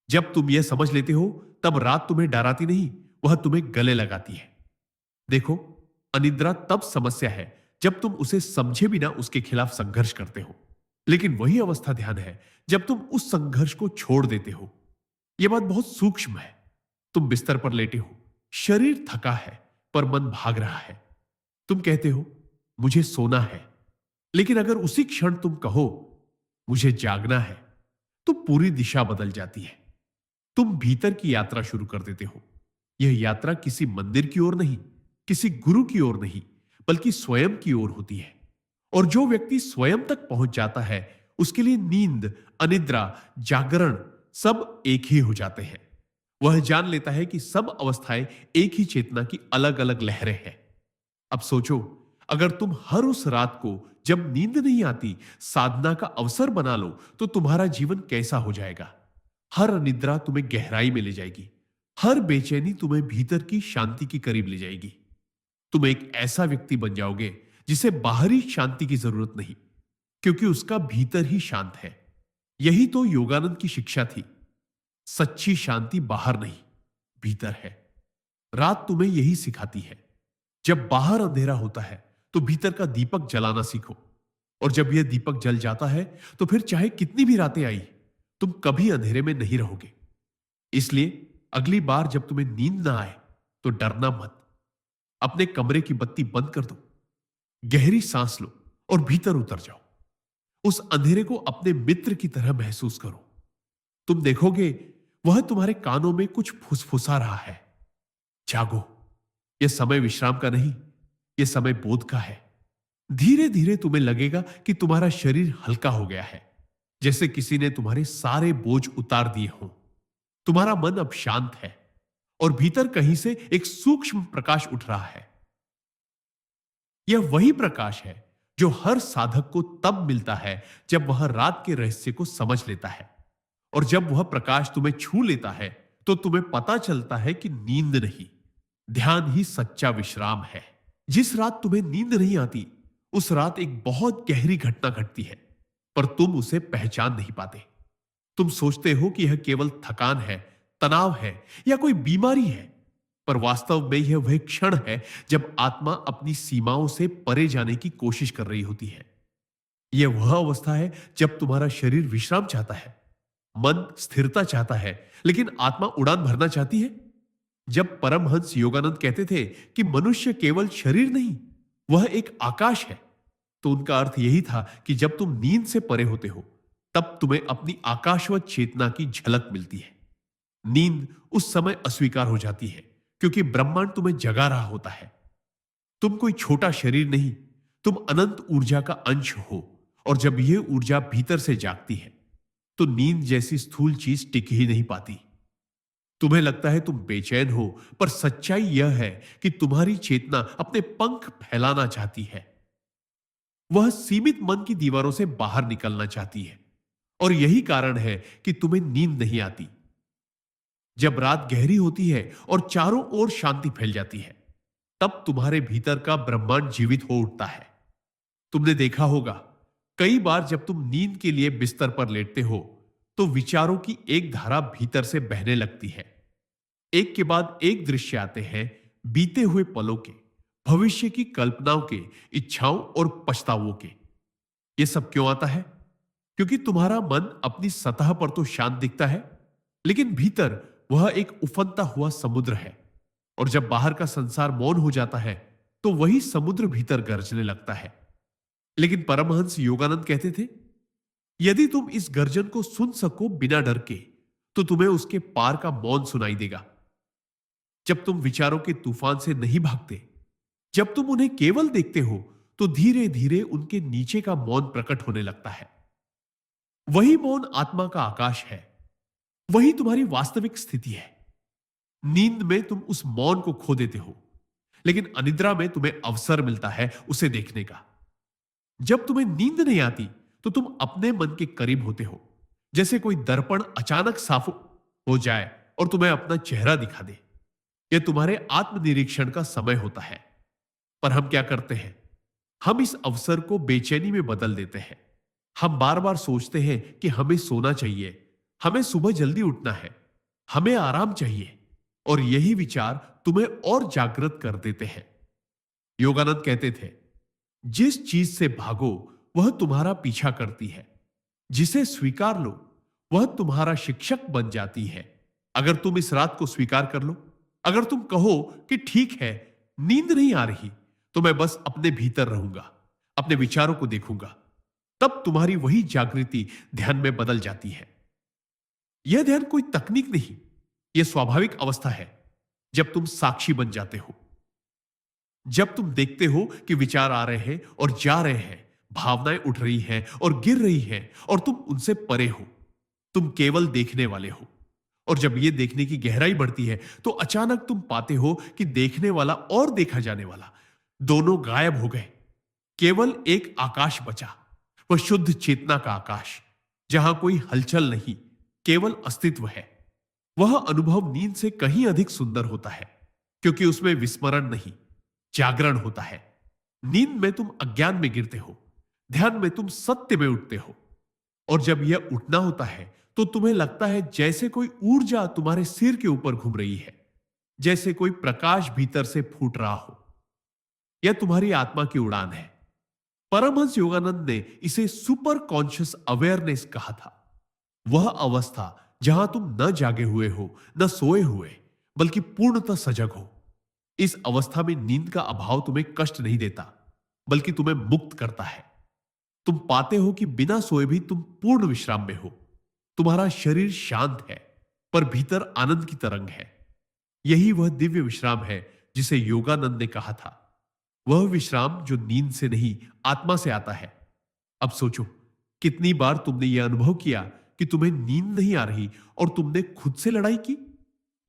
जब तुम यह समझ लेते हो, तब रात तुम्हें डराती नहीं, वह तुम्हें गले लगाती है। देखो, अनिद्रा तब समस्या है जब तुम उसे समझे बिना उसके खिलाफ संघर्ष करते हो। लेकिन वही अवस्था ध्यान है जब तुम उस संघर्ष को छोड़ देते हो। यह बात बहुत सूक्ष्म है। तुम बिस्तर पर लेटे हो, शरीर थका है, पर मन भाग रहा है। तुम कहते हो, मुझे सोना है। लेकिन अगर उसी क्षण तुम कहो, मुझे जागना है, तो पूरी दिशा बदल जाती है। तुम भीतर की यात्रा शुरू कर देते हो। यह यात्रा किसी मंदिर की ओर नहीं, किसी गुरु की ओर नहीं, बल्कि स्वयं की ओर होती है। और जो व्यक्ति स्वयं तक पहुंच जाता है, उसके लिए नींद, अनिद्रा, जागरण सब एक ही हो जाते हैं। वह जान लेता है कि सब अवस्थाएं एक ही चेतना की अलग अलग लहरें हैं। अब सोचो, अगर तुम हर उस रात को जब नींद नहीं आती साधना का अवसर बना लो, तो तुम्हारा जीवन कैसा हो जाएगा। हर अनिद्रा तुम्हें गहराई में ले जाएगी। हर बेचैनी तुम्हें भीतर की शांति के करीब ले जाएगी। तुम एक ऐसा व्यक्ति बन जाओगे जिसे बाहरी शांति की जरूरत नहीं, क्योंकि उसका भीतर ही शांत है। यही तो योगानंद की शिक्षा थी। सच्ची शांति बाहर नहीं, भीतर है। रात तुम्हें यही सिखाती है। जब बाहर अंधेरा होता है तो भीतर का दीपक जलाना सीखो। और जब यह दीपक जल जाता है तो फिर चाहे कितनी भी रातें आई, तुम कभी अंधेरे में नहीं रहोगे। इसलिए अगली बार जब तुम्हें नींद ना आए तो डरना मत। अपने कमरे की बत्ती बंद कर दो, गहरी सांस लो और भीतर उतर जाओ। उस अंधेरे को अपने मित्र की तरह महसूस करो। तुम देखोगे वह तुम्हारे कानों में कुछ फुसफुसा रहा है। जागो, यह समय विश्राम का नहीं, यह समय बोध का है। धीरे धीरे तुम्हें लगेगा कि तुम्हारा शरीर हल्का हो गया है, जैसे किसी ने तुम्हारे सारे बोझ उतार दिए हों। तुम्हारा मन अब शांत है और भीतर कहीं से एक सूक्ष्म प्रकाश उठ रहा है। यह वही प्रकाश है जो हर साधक को तब मिलता है जब वह रात के रहस्य को समझ लेता है। और जब वह प्रकाश तुम्हें छू लेता है तो तुम्हें पता चलता है कि नींद नहीं, ध्यान ही सच्चा विश्राम है। जिस रात तुम्हें नींद नहीं आती, उस रात एक बहुत गहरी घटना घटती है, पर तुम उसे पहचान नहीं पाते। तुम सोचते हो कि यह केवल थकान है, तनाव है या कोई बीमारी है, पर वास्तव में यह वह क्षण है जब आत्मा अपनी सीमाओं से परे जाने की कोशिश कर रही होती है। यह वह अवस्था है जब तुम्हारा शरीर विश्राम चाहता है, मन स्थिरता चाहता है, लेकिन आत्मा उड़ान भरना चाहती है। जब परमहंस योगानंद कहते थे कि मनुष्य केवल शरीर नहीं, वह एक आकाश है, तो उनका अर्थ यही था कि जब तुम नींद से परे होते हो, तब तुम्हें अपनी आकाशवत चेतना की झलक मिलती है। नींद उस समय अस्वीकार हो जाती है, क्योंकि ब्रह्मांड तुम्हें जगा रहा होता है। तुम कोई छोटा शरीर नहीं, तुम अनंत ऊर्जा का अंश हो। और जब यह ऊर्जा भीतर से जागती है, तो नींद जैसी स्थूल चीज टिक ही नहीं पाती। तुम्हें लगता है तुम बेचैन हो, पर सच्चाई यह है कि तुम्हारी चेतना अपने पंख फैलाना चाहती है। वह सीमित मन की दीवारों से बाहर निकलना चाहती है। और यही कारण है कि तुम्हें नींद नहीं आती। जब रात गहरी होती है और चारों ओर शांति फैल जाती है, तब तुम्हारे भीतर का ब्रह्मांड जीवित हो उठता है। तुमने देखा होगा, कई बार जब तुम नींद के लिए बिस्तर पर लेटते हो, तो विचारों की एक धारा भीतर से बहने लगती है। एक के बाद एक दृश्य आते हैं, बीते हुए पलों के, भविष्य की कल्पनाओं के, इच्छाओं और पछतावों के। यह सब क्यों आता है? क्योंकि तुम्हारा मन अपनी सतह पर तो शांत दिखता है, लेकिन भीतर वह एक उफनता हुआ समुद्र है। और जब बाहर का संसार मौन हो जाता है, तो वही समुद्र भीतर गरजने लगता है। लेकिन परमहंस योगानंद कहते थे, यदि तुम इस गर्जन को सुन सको बिना डर के, तो तुम्हें उसके पार का मौन सुनाई देगा। जब तुम विचारों के तूफान से नहीं भागते, जब तुम उन्हें केवल देखते हो, तो धीरे धीरे उनके नीचे का मौन प्रकट होने लगता है। वही मौन आत्मा का आकाश है। वही तुम्हारी वास्तविक स्थिति है। नींद में तुम उस मौन को खो देते हो, लेकिन अनिद्रा में तुम्हें अवसर मिलता है उसे देखने का। जब तुम्हें नींद नहीं आती, तो तुम अपने मन के करीब होते हो, जैसे कोई दर्पण अचानक साफ हो जाए और तुम्हें अपना चेहरा दिखा दे। यह तुम्हारे आत्मनिरीक्षण का समय होता है। पर हम क्या करते हैं? हम इस अवसर को बेचैनी में बदल देते हैं। हम बार बार सोचते हैं कि हमें सोना चाहिए, हमें सुबह जल्दी उठना है, हमें आराम चाहिए। और यही विचार तुम्हें और जागृत कर देते हैं। योगानंद कहते थे, जिस चीज से भागो वह तुम्हारा पीछा करती है, जिसे स्वीकार लो वह तुम्हारा शिक्षक बन जाती है। अगर तुम इस रात को स्वीकार कर लो, अगर तुम कहो कि ठीक है, नींद नहीं आ रही, तो मैं बस अपने भीतर रहूंगा, अपने विचारों को देखूंगा, तब तुम्हारी वही जागृति ध्यान में बदल जाती है। यह ध्यान कोई तकनीक नहीं, यह स्वाभाविक अवस्था है जब तुम साक्षी बन जाते हो। जब तुम देखते हो कि विचार आ रहे हैं और जा रहे हैं, भावनाएं उठ रही हैं और गिर रही हैं, और तुम उनसे परे हो, तुम केवल देखने वाले हो। और जब यह देखने की गहराई बढ़ती है तो अचानक तुम पाते हो कि देखने वाला और देखा जाने वाला दोनों गायब हो गए। केवल एक आकाश बचा, वह शुद्ध चेतना का आकाश, जहां कोई हलचल नहीं, केवल अस्तित्व है। वह अनुभव नींद से कहीं अधिक सुंदर होता है, क्योंकि उसमें विस्मरण नहीं, जागरण होता है। नींद में तुम अज्ञान में गिरते हो, ध्यान में तुम सत्य में उठते हो। और जब यह उठना होता है तो तुम्हें लगता है जैसे कोई ऊर्जा तुम्हारे सिर के ऊपर घूम रही है, जैसे कोई प्रकाश भीतर से फूट रहा हो। यह तुम्हारी आत्मा की उड़ान है। परमहंस योगानंद ने इसे सुपर कॉन्शियस अवेयरनेस कहा था। वह अवस्था जहां तुम न जागे हुए हो, न सोए हुए, बल्कि पूर्णतः सजग हो। इस अवस्था में नींद का अभाव तुम्हें कष्ट नहीं देता, बल्कि तुम्हें मुक्त करता है। तुम पाते हो कि बिना सोए भी तुम पूर्ण विश्राम में हो। तुम्हारा शरीर शांत है, पर भीतर आनंद की तरंग है। यही वह दिव्य विश्राम है जिसे योगानंद ने कहा था। वह विश्राम जो नींद से नहीं, आत्मा से आता है। अब सोचो, कितनी बार तुमने यह अनुभव किया कि तुम्हें नींद नहीं आ रही और तुमने खुद से लड़ाई की?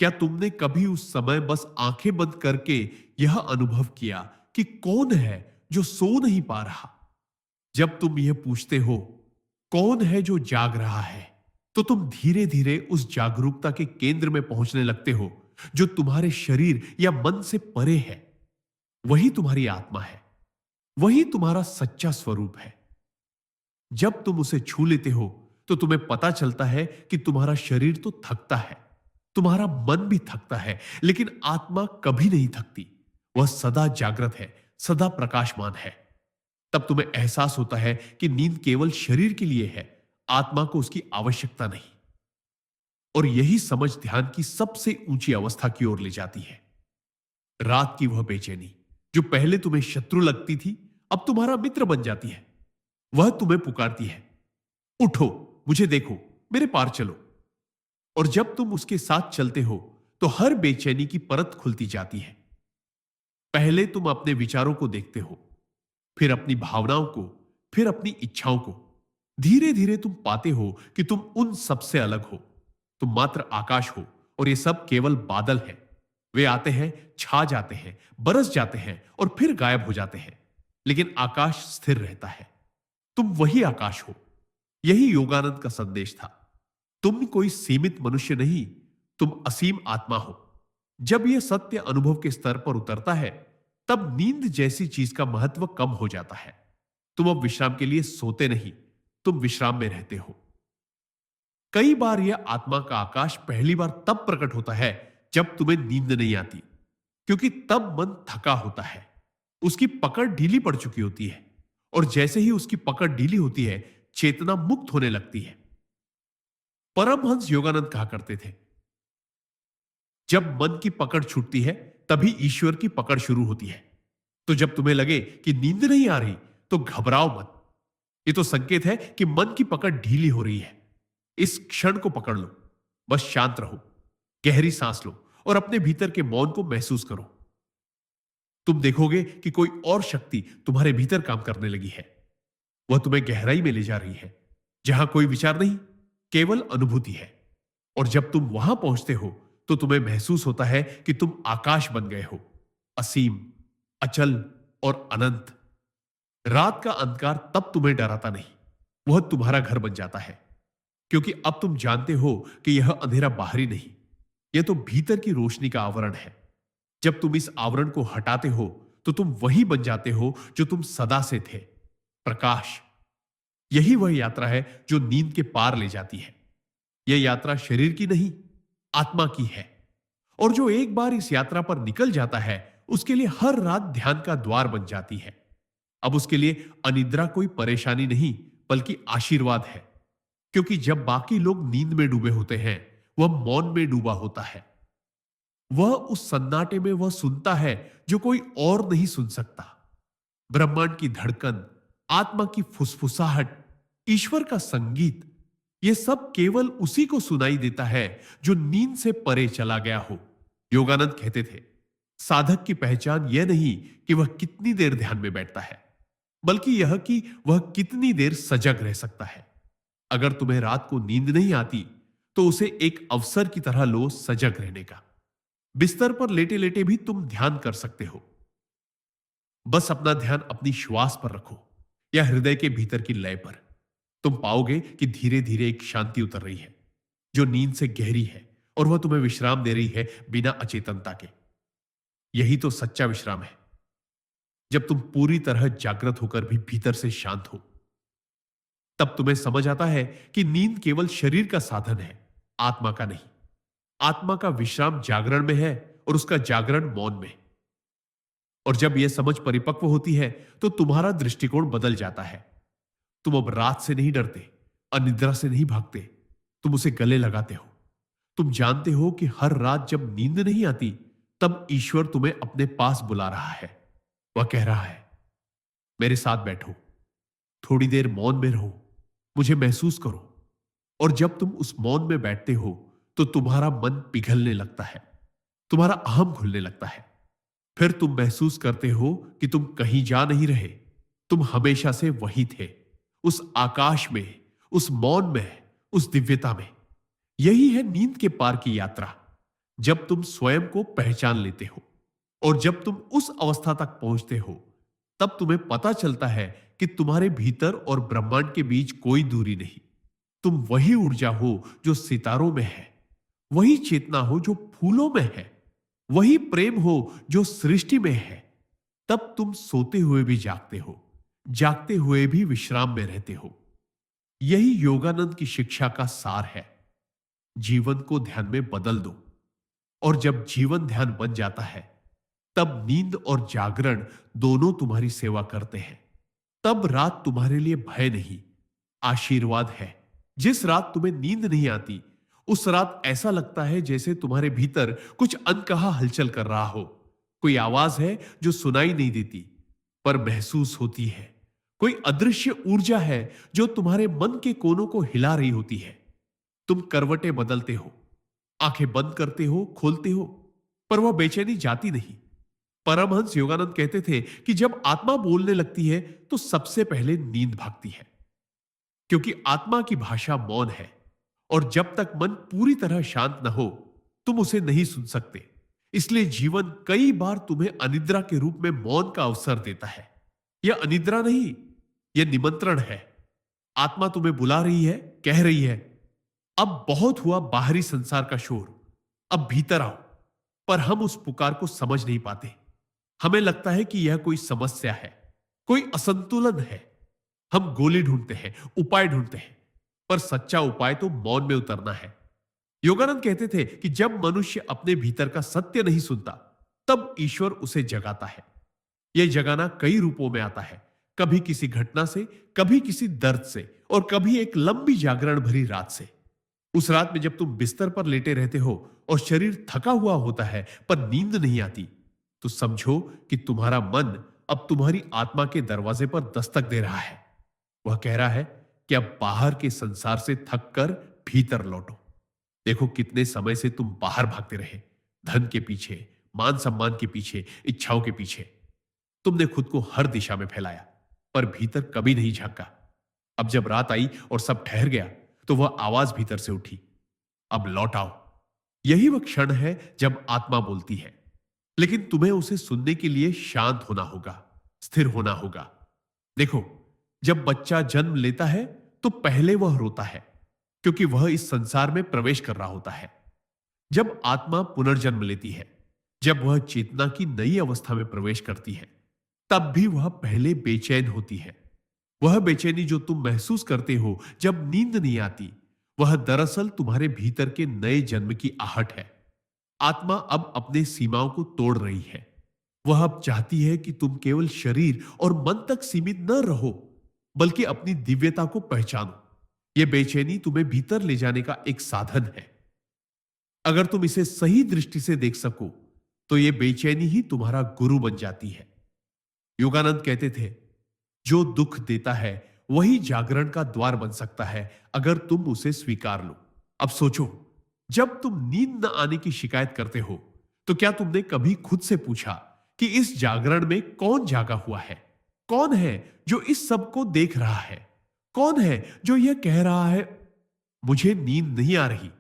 क्या तुमने कभी उस समय बस आंखें बंद करके यह अनुभव किया कि कौन है जो सो नहीं पा रहा? जब तुम यह पूछते हो, कौन है जो जाग रहा है, तो तुम धीरे धीरे उस जागरूकता के केंद्र में पहुंचने लगते हो जो तुम्हारे शरीर या मन से परे है। वही तुम्हारी आत्मा है, वही तुम्हारा सच्चा स्वरूप है। जब तुम उसे छू लेते हो तो तुम्हें पता चलता है कि तुम्हारा शरीर तो थकता है, तुम्हारा मन भी थकता है, लेकिन आत्मा कभी नहीं थकती। वह सदा जागृत है, सदा प्रकाशमान है। तब तुम्हें एहसास होता है कि नींद केवल शरीर के लिए है, आत्मा को उसकी आवश्यकता नहीं। और यही समझ ध्यान की सबसे ऊंची अवस्था की ओर ले जाती है। रात की वह बेचैनी जो पहले तुम्हें शत्रु लगती थी, अब तुम्हारा मित्र बन जाती है। वह तुम्हें पुकारती है, उठो, मुझे देखो, मेरे पार चलो। और जब तुम उसके साथ चलते हो तो हर बेचैनी की परत खुलती जाती है। पहले तुम अपने विचारों को देखते हो, फिर अपनी भावनाओं को, फिर अपनी इच्छाओं को। धीरे धीरे तुम पाते हो कि तुम उन सबसे अलग हो। तुम मात्र आकाश हो, और ये सब केवल बादल है। वे आते हैं, छा जाते हैं, बरस जाते हैं और फिर गायब हो जाते हैं, लेकिन आकाश स्थिर रहता है। तुम वही आकाश हो। यही योगानंद का संदेश था। तुम कोई सीमित मनुष्य नहीं, तुम असीम आत्मा हो। जब यह सत्य अनुभव के स्तर पर उतरता है, तब नींद जैसी चीज का महत्व कम हो जाता है। तुम अब विश्राम के लिए सोते नहीं, तुम विश्राम में रहते हो। कई बार यह आत्मा का आकाश पहली बार तब प्रकट होता है जब तुम्हें नींद नहीं आती, क्योंकि तब मन थका होता है, उसकी पकड़ ढीली पड़ चुकी होती है। और जैसे ही उसकी पकड़ ढीली होती है, चेतना मुक्त होने लगती है। परमहंस योगानंद कहा करते थे, जब मन की पकड़ छूटती है तभी ईश्वर की पकड़ शुरू होती है। तो जब तुम्हें लगे कि नींद नहीं आ रही तो घबराओ मत। ये तो संकेत है कि मन की पकड़ ढीली हो रही है। इस क्षण को पकड़ लो, बस शांत रहो, गहरी सांस लो और अपने भीतर के मौन को महसूस करो। तुम देखोगे कि कोई और शक्ति तुम्हारे भीतर काम करने लगी है। वह तुम्हें गहराई में ले जा रही है, जहां कोई विचार नहीं, केवल अनुभूति है। और जब तुम वहां पहुंचते हो तो तुम्हें महसूस होता है कि तुम आकाश बन गए हो, असीम, अचल और अनंत। रात का अंधकार तब तुम्हें डराता नहीं, वह तुम्हारा घर बन जाता है, क्योंकि अब तुम जानते हो कि यह अंधेरा बाहरी नहीं, यह तो भीतर की रोशनी का आवरण है। जब तुम इस आवरण को हटाते हो तो तुम वही बन जाते हो जो तुम सदा से थे, प्रकाश। यही वह यात्रा है जो नींद के पार ले जाती है। यह यात्रा शरीर की नहीं, आत्मा की है। और जो एक बार इस यात्रा पर निकल जाता है, उसके लिए हर रात ध्यान का द्वार बन जाती है। अब उसके लिए अनिद्रा कोई परेशानी नहीं बल्कि आशीर्वाद है, क्योंकि जब बाकी लोग नींद में डूबे होते हैं, वह मौन में डूबा होता है। वह उस सन्नाटे में वह सुनता है जो कोई और नहीं सुन सकता। ब्रह्मांड की धड़कन, आत्मा की फुसफुसाहट, ईश्वर का संगीत, यह सब केवल उसी को सुनाई देता है जो नींद से परे चला गया हो। योगानंद कहते थे, साधक की पहचान यह नहीं कि वह कितनी देर ध्यान में बैठता है, बल्कि यह कि वह कितनी देर सजग रह सकता है। अगर तुम्हें रात को नींद नहीं आती, तो उसे एक अवसर की तरह लो सजग रहने का। बिस्तर पर लेटे लेटे भी तुम ध्यान कर सकते हो। बस अपना ध्यान अपनी श्वास पर रखो या हृदय के भीतर की लय पर। तुम पाओगे कि धीरे धीरे एक शांति उतर रही है जो नींद से गहरी है, और वह तुम्हें विश्राम दे रही है बिना अचेतनता के। यही तो सच्चा विश्राम है, जब तुम पूरी तरह जागृत होकर भी भीतर से शांत हो। तब तुम्हें समझ आता है कि नींद केवल शरीर का साधन है, आत्मा का नहीं। आत्मा का विश्राम जागरण में है और उसका जागरण मौन में। और जब यह समझ परिपक्व होती है, तो तुम्हारा दृष्टिकोण बदल जाता है। तुम अब रात से नहीं डरते, अनिद्रा से नहीं भागते, तुम उसे गले लगाते हो। तुम जानते हो कि हर रात जब नींद नहीं आती, तब ईश्वर तुम्हें अपने पास बुला रहा है। वह कह रहा है, मेरे साथ बैठो, थोड़ी देर मौन में रहो, मुझे महसूस करो। और जब तुम उस मौन में बैठते हो, तो तुम्हारा मन पिघलने लगता है, तुम्हारा अहम खुलने लगता है। फिर तुम महसूस करते हो कि तुम कहीं जा नहीं रहे, तुम हमेशा से वही थे, उस आकाश में, उस मौन में, उस दिव्यता में। यही है नींद के पार की यात्रा, जब तुम स्वयं को पहचान लेते हो। और जब तुम उस अवस्था तक पहुंचते हो, तब तुम्हें पता चलता है कि तुम्हारे भीतर और ब्रह्मांड के बीच कोई दूरी नहीं। तुम वही ऊर्जा हो जो सितारों में है, वही चेतना हो जो फूलों में है, वही प्रेम हो जो सृष्टि में है। तब तुम सोते हुए भी जागते हो, जागते हुए भी विश्राम में रहते हो। यही योगानंद की शिक्षा का सार है। जीवन को ध्यान में बदल दो, और जब जीवन ध्यान बन जाता है, तब नींद और जागरण दोनों तुम्हारी सेवा करते हैं। तब रात तुम्हारे लिए भय नहीं, आशीर्वाद है। जिस रात तुम्हें नींद नहीं आती, उस रात ऐसा लगता है जैसे तुम्हारे भीतर कुछ अनकहा हलचल कर रहा हो। कोई आवाज है जो सुनाई नहीं देती, पर महसूस होती है। कोई अदृश्य ऊर्जा है जो तुम्हारे मन के कोनों को हिला रही होती है। तुम करवटें बदलते हो, आंखें बंद करते हो, खोलते हो, पर वह बेचैनी जाती नहीं। परमहंस योगानंद कहते थे कि जब आत्मा बोलने लगती है, तो सबसे पहले नींद भागती है, क्योंकि आत्मा की भाषा मौन है। और जब तक मन पूरी तरह शांत न हो, तुम उसे नहीं सुन सकते। इसलिए जीवन कई बार तुम्हें अनिद्रा के रूप में मौन का अवसर देता है। यह अनिद्रा नहीं, यह निमंत्रण है। आत्मा तुम्हें बुला रही है, कह रही है, अब बहुत हुआ बाहरी संसार का शोर, अब भीतर आओ। पर हम उस पुकार को समझ नहीं पाते। हमें लगता है कि यह कोई समस्या है, कोई असंतुलन है। हम गोली ढूंढते हैं, उपाय ढूंढते हैं, पर सच्चा उपाय तो मौन में उतरना है। योगानंद कहते थे कि जब मनुष्य अपने भीतर का सत्य नहीं सुनता, तब ईश्वर उसे जगाता है। यह जगाना कई रूपों में आता है, कभी किसी घटना से, कभी किसी दर्द से, और कभी एक लंबी जागरण भरी रात से। उस रात में जब तुम बिस्तर पर लेटे रहते हो और शरीर थका हुआ होता है, पर नींद नहीं आती, तो समझो कि तुम्हारा मन अब तुम्हारी आत्मा के दरवाजे पर दस्तक दे रहा है। वह कह रहा है कि अब बाहर के संसार से थक कर भीतर लौटो। देखो कितने समय से तुम बाहर भागते रहे, धन के पीछे, मान सम्मान के पीछे, इच्छाओं के पीछे। तुमने खुद को हर दिशा में फैलाया, पर भीतर कभी नहीं झांका। अब जब रात आई और सब ठहर गया, तो वह आवाज भीतर से उठी, अब लौट आओ। यही वह क्षण है जब आत्मा बोलती है, लेकिन तुम्हें उसे सुनने के लिए शांत होना होगा, स्थिर होना होगा। देखो, जब बच्चा जन्म लेता है, तो पहले वह रोता है, क्योंकि वह इस संसार में प्रवेश कर रहा होता है। जब आत्मा पुनर्जन्म लेती है, जब वह चेतना की नई अवस्था में प्रवेश करती है, तब भी वह पहले बेचैन होती है। वह बेचैनी जो तुम महसूस करते हो जब नींद नहीं आती, वह दरअसल तुम्हारे भीतर के नए जन्म की आहट है। आत्मा अब अपने सीमाओं को तोड़ रही है। वह अब चाहती है कि तुम केवल शरीर और मन तक सीमित न रहो, बल्कि अपनी दिव्यता को पहचानो। यह बेचैनी तुम्हें भीतर ले जाने का एक साधन है। अगर तुम इसे सही दृष्टि से देख सको, तो यह बेचैनी ही तुम्हारा गुरु बन जाती है। योगानंद कहते थे, जो दुख देता है वही जागरण का द्वार बन सकता है, अगर तुम उसे स्वीकार लो। अब सोचो, जब तुम नींद न आने की शिकायत करते हो, तो क्या तुमने कभी खुद से पूछा कि इस जागरण में कौन जागा हुआ है? कौन है जो इस सब को देख रहा है? कौन है जो यह कह रहा है, मुझे नींद नहीं आ रही?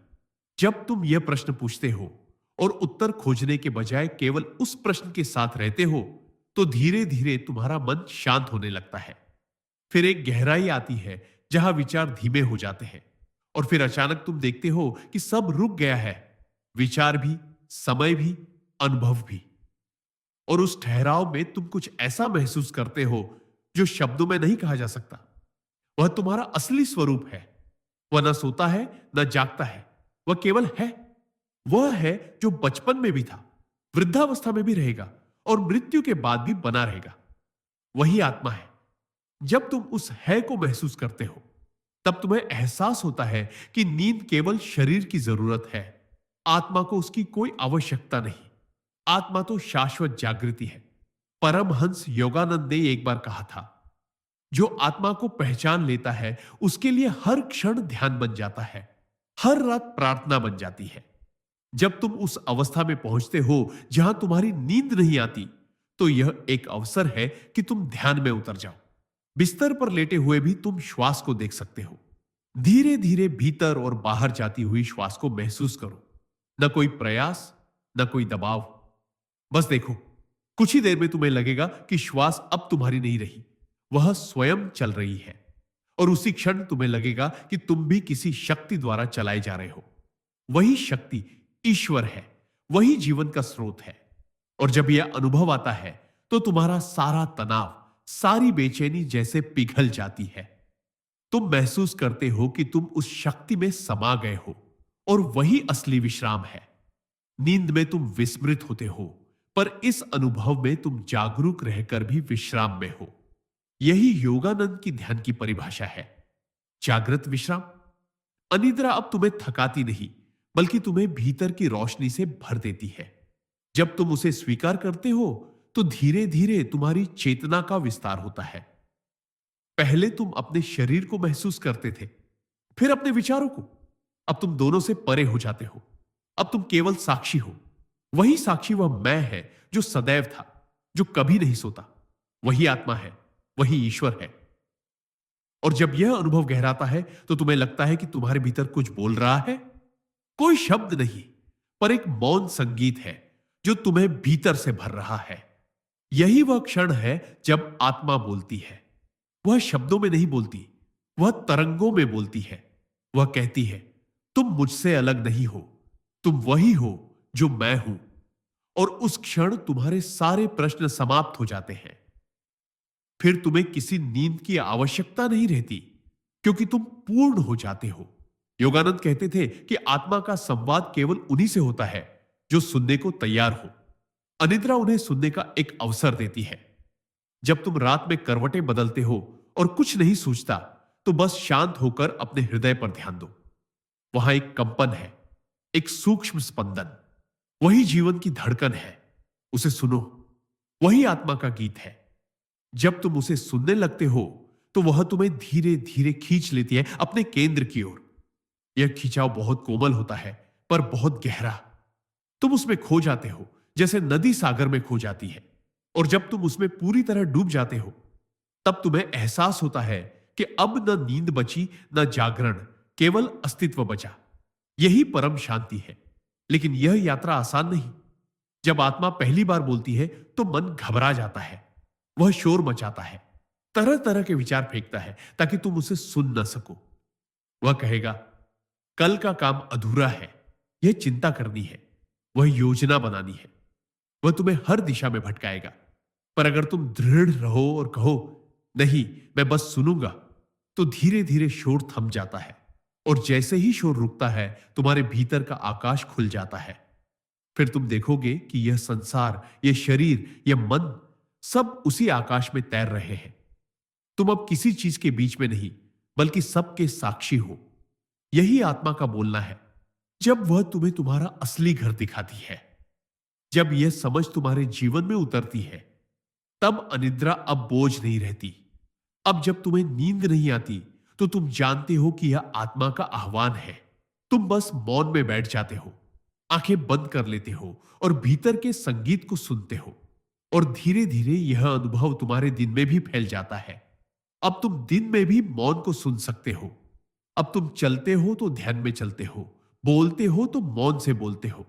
जब तुम यह प्रश्न पूछते हो और उत्तर खोजने के बजाय केवल उस प्रश्न के साथ रहते हो, तो धीरे धीरे तुम्हारा मन शांत होने लगता है। फिर एक गहराई आती है जहां विचार धीमे हो जाते हैं, और फिर अचानक तुम देखते हो कि सब रुक गया है, विचार भी, समय भी, अनुभव भी। और उस ठहराव में तुम कुछ ऐसा महसूस करते हो जो शब्दों में नहीं कहा जा सकता। वह तुम्हारा असली स्वरूप है। वह न सोता है न जागता है, वह केवल है। वह है जो बचपन में भी था, वृद्धावस्था में भी रहेगा और मृत्यु के बाद भी बना रहेगा। वही आत्मा है। जब तुम उस है को महसूस करते हो, तब तुम्हें एहसास होता है कि नींद केवल शरीर की जरूरत है, आत्मा को उसकी कोई आवश्यकता नहीं। आत्मा तो शाश्वत जागृति है। परमहंस योगानंद ने एक बार कहा था, जो आत्मा को पहचान लेता है उसके लिए हर क्षण ध्यान बन जाता है, हर रात प्रार्थना बन जाती है। जब तुम उस अवस्था में पहुंचते हो जहां तुम्हारी नींद नहीं आती, तो यह एक अवसर है कि तुम ध्यान में उतर जाओ। बिस्तर पर लेटे हुए भी तुम श्वास को देख सकते हो। धीरे धीरे भीतर और बाहर जाती हुई श्वास को महसूस करो। न कोई प्रयास, न कोई दबाव, बस देखो। कुछ ही देर में तुम्हें लगेगा कि श्वास अब तुम्हारी नहीं रही, वह स्वयं चल रही है। और उसी क्षण तुम्हें लगेगा कि तुम भी किसी शक्ति द्वारा चलाए जा रहे हो। वही शक्ति ईश्वर है, वही जीवन का स्रोत है। और जब यह अनुभव आता है, तो तुम्हारा सारा तनाव, सारी बेचैनी जैसे पिघल जाती है। तुम महसूस करते हो कि तुम उस शक्ति में समा गए हो, और वही असली विश्राम है। नींद में तुम विस्मृत होते हो, पर इस अनुभव में तुम जागरूक रहकर भी विश्राम में हो। यही योगानंद की ध्यान की परिभाषा है, जागृत विश्राम। अनिद्रा अब तुम्हें थकाती नहीं, बल्कि तुम्हें भीतर की रोशनी से भर देती है। जब तुम उसे स्वीकार करते हो, तो धीरे धीरे तुम्हारी चेतना का विस्तार होता है। पहले तुम अपने शरीर को महसूस करते थे, फिर अपने विचारों को। अब तुम दोनों से परे हो जाते हो। अब तुम केवल साक्षी हो। वही साक्षी वह मैं है जो सदैव था, जो कभी नहीं सोता। वही आत्मा है, वही ईश्वर है। और जब यह अनुभव गहराता है, तो तुम्हें लगता है कि तुम्हारे भीतर कुछ बोल रहा है। कोई शब्द नहीं, पर एक मौन संगीत है जो तुम्हें भीतर से भर रहा है। यही वह क्षण है जब आत्मा बोलती है। वह शब्दों में नहीं बोलती, वह तरंगों में बोलती है। वह कहती है, तुम मुझसे अलग नहीं हो, तुम वही हो जो मैं हूं। और उस क्षण तुम्हारे सारे प्रश्न समाप्त हो जाते हैं। फिर तुम्हें किसी नींद की आवश्यकता नहीं रहती, क्योंकि तुम पूर्ण हो जाते हो। योगानंद कहते थे कि आत्मा का संवाद केवल उन्हीं से होता है जो सुनने को तैयार हो। अनिद्रा उन्हें सुनने का एक अवसर देती है। जब तुम रात में करवटें बदलते हो और कुछ नहीं सूझता, तो बस शांत होकर अपने हृदय पर ध्यान दो। वहां एक कंपन है, एक सूक्ष्म स्पंदन। वही जीवन की धड़कन है, उसे सुनो। वही आत्मा का गीत है। जब तुम उसे सुनने लगते हो, तो वह तुम्हें धीरे धीरे खींच लेती है अपने केंद्र की ओर। यह खिंचाव बहुत कोमल होता है, पर बहुत गहरा। तुम उसमें खो जाते हो, जैसे नदी सागर में खो जाती है। और जब तुम उसमें पूरी तरह डूब जाते हो, तब तुम्हें एहसास होता है कि अब न नींद बची, न जागरण, केवल अस्तित्व बचा। यही परम शांति है। लेकिन यह यात्रा आसान नहीं। जब आत्मा पहली बार बोलती है, तो मन घबरा जाता है। वह शोर मचाता है, तरह तरह के विचार फेंकता है, ताकि तुम उसे सुन न सको। वह कहेगा, कल का काम अधूरा है, यह चिंता करनी है, वह योजना बनानी है। वह तुम्हें हर दिशा में भटकाएगा। पर अगर तुम दृढ़ रहो और कहो, नहीं, मैं बस सुनूंगा, तो धीरे धीरे शोर थम जाता है। और जैसे ही शोर रुकता है, तुम्हारे भीतर का आकाश खुल जाता है। फिर तुम देखोगे कि यह संसार, यह शरीर, यह मन सब उसी आकाश में तैर रहे हैं। तुम अब किसी चीज के बीच में नहीं, बल्कि सबके साक्षी हो। यही आत्मा का बोलना है। जब वह तुम्हें तुम्हारा असली घर दिखाती है, जब यह समझ तुम्हारे जीवन में उतरती है, तब अनिद्रा अब बोझ नहीं रहती। अब जब तुम्हें नींद नहीं आती, तो तुम जानते हो कि यह आत्मा का आह्वान है। तुम बस मौन में बैठ जाते हो, आंखें बंद कर लेते हो और भीतर के संगीत को सुनते हो। और धीरे धीरे यह अनुभव तुम्हारे दिन में भी फैल जाता है। अब तुम दिन में भी मौन को सुन सकते हो। अब तुम चलते हो तो ध्यान में चलते हो, बोलते हो तो मौन से बोलते हो।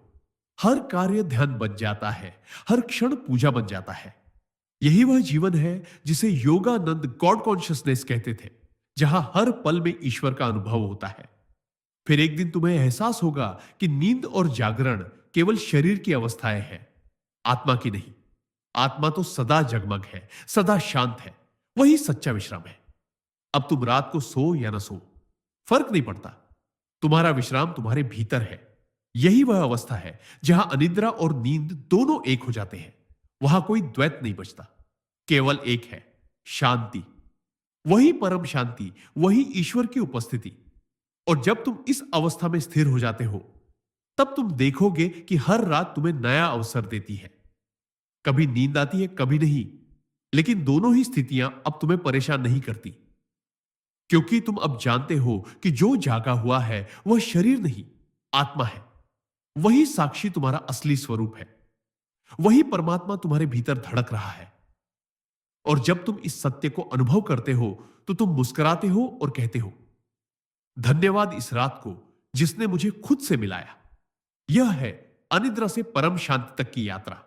हर कार्य ध्यान बन जाता है, हर क्षण पूजा बन जाता है। यही वह जीवन है जिसे योगानंद गॉड कॉन्शियसनेस कहते थे, जहां हर पल में ईश्वर का अनुभव होता है। फिर एक दिन तुम्हें एहसास होगा कि नींद और जागरण केवल शरीर की अवस्थाएं हैं, आत्मा की नहीं। आत्मा तो सदा जगमग है, सदा शांत है। वही सच्चा विश्राम है। अब तुम रात को सो या न सो, फर्क नहीं पड़ता। तुम्हारा विश्राम तुम्हारे भीतर है। यही वह अवस्था है जहां अनिद्रा और नींद दोनों एक हो जाते हैं। वहां कोई द्वैत नहीं बचता, केवल एक है, शांति। वही परम शांति, वही ईश्वर की उपस्थिति। और जब तुम इस अवस्था में स्थिर हो जाते हो, तब तुम देखोगे कि हर रात तुम्हें नया अवसर देती है। कभी नींद आती है, कभी नहीं, लेकिन दोनों ही स्थितियां अब तुम्हें परेशान नहीं करती, क्योंकि तुम अब जानते हो कि जो जागा हुआ है वह शरीर नहीं, आत्मा है। वही साक्षी तुम्हारा असली स्वरूप है। वही परमात्मा तुम्हारे भीतर धड़क रहा है। और जब तुम इस सत्य को अनुभव करते हो, तो तुम मुस्कुराते हो और कहते हो, धन्यवाद इस रात को जिसने मुझे खुद से मिलाया। यह है अनिद्रा से परम शांति तक की यात्रा।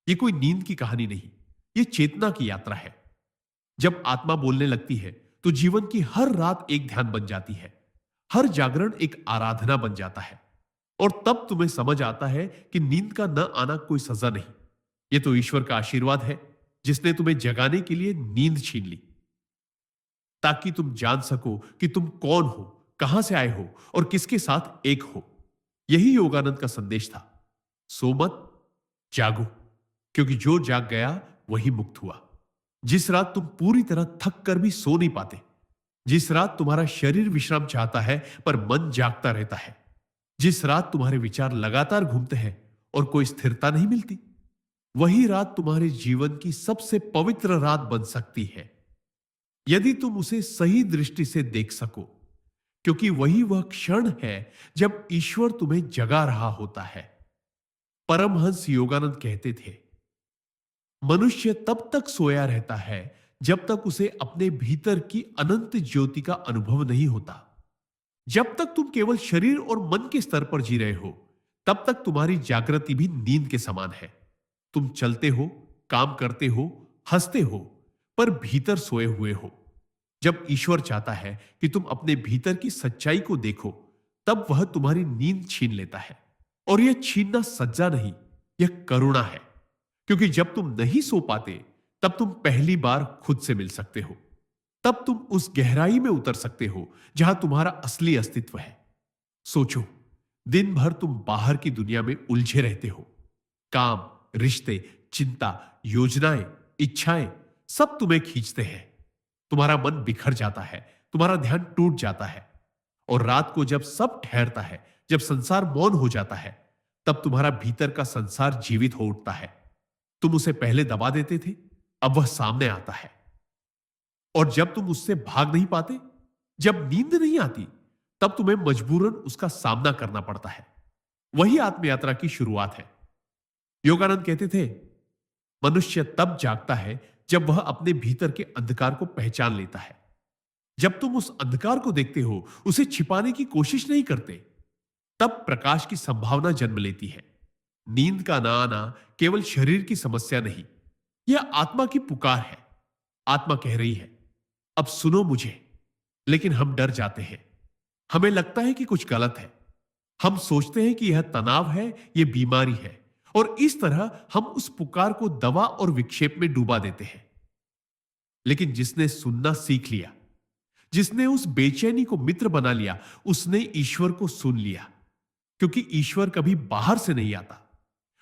यह कोई नींद की कहानी नहीं, यह चेतना की यात्रा है। जब आत्मा बोलने लगती है, तो जीवन की हर रात एक ध्यान बन जाती है, हर जागरण एक आराधना बन जाता है। और तब तुम्हें समझ आता है कि नींद का न आना कोई सजा नहीं, यह तो ईश्वर का आशीर्वाद है, जिसने तुम्हें जगाने के लिए नींद छीन ली, ताकि तुम जान सको कि तुम कौन हो, कहां से आए हो और किसके साथ एक हो। यही योगानंद का संदेश था। सो मत, जागो, क्योंकि जो जाग गया वही मुक्त हुआ। जिस रात तुम पूरी तरह थक कर भी सो नहीं पाते, जिस रात तुम्हारा शरीर विश्राम चाहता है पर मन जागता रहता है, जिस रात तुम्हारे विचार लगातार घूमते हैं और कोई स्थिरता नहीं मिलती, वही रात तुम्हारे जीवन की सबसे पवित्र रात बन सकती है, यदि तुम उसे सही दृष्टि से देख सको। क्योंकि वही वह क्षण है जब ईश्वर तुम्हें जगा रहा होता है। परमहंस योगानंद कहते थे, मनुष्य तब तक सोया रहता है जब तक उसे अपने भीतर की अनंत ज्योति का अनुभव नहीं होता। जब तक तुम केवल शरीर और मन के स्तर पर जी रहे हो, तब तक तुम्हारी जागृति भी नींद के समान है। तुम चलते हो, काम करते हो, हंसते हो, पर भीतर सोए हुए हो। जब ईश्वर चाहता है कि तुम अपने भीतर की सच्चाई को देखो, तब वह तुम्हारी नींद छीन लेता है। और यह छीनना सज्जा नहीं, यह करुणा है। क्योंकि जब तुम नहीं सो पाते, तब तुम पहली बार खुद से मिल सकते हो। तब तुम उस गहराई में उतर सकते हो जहां तुम्हारा असली अस्तित्व है। सोचो, दिन भर तुम बाहर की दुनिया में उलझे रहते हो। काम, रिश्ते, चिंता, योजनाएं, इच्छाएं सब तुम्हें खींचते हैं। तुम्हारा मन बिखर जाता है, तुम्हारा ध्यान टूट जाता है। और रात को जब सब ठहरता है, जब संसार मौन हो जाता है, तब तुम्हारा भीतर का संसार जीवित हो उठता है। तुम उसे पहले दबा देते थे, अब वह सामने आता है। और जब तुम उससे भाग नहीं पाते, जब नींद नहीं आती, तब तुम्हें मजबूरन उसका सामना करना पड़ता है। वही आत्मयात्रा की शुरुआत है। योगानंद कहते थे, मनुष्य तब जागता है जब वह अपने भीतर के अंधकार को पहचान लेता है। जब तुम उस अंधकार को देखते हो, उसे छिपाने की कोशिश नहीं करते, तब प्रकाश की संभावना जन्म लेती है। नींद का ना आना केवल शरीर की समस्या नहीं, यह आत्मा की पुकार है। आत्मा कह रही है, अब सुनो मुझे। लेकिन हम डर जाते हैं। हमें लगता है कि कुछ गलत है। हम सोचते हैं कि यह तनाव है, यह बीमारी है, और इस तरह हम उस पुकार को दवा और विक्षेप में डूबा देते हैं। लेकिन जिसने सुनना सीख लिया, जिसने उस बेचैनी को मित्र बना लिया, उसने ईश्वर को सुन लिया। क्योंकि ईश्वर कभी बाहर से नहीं आता,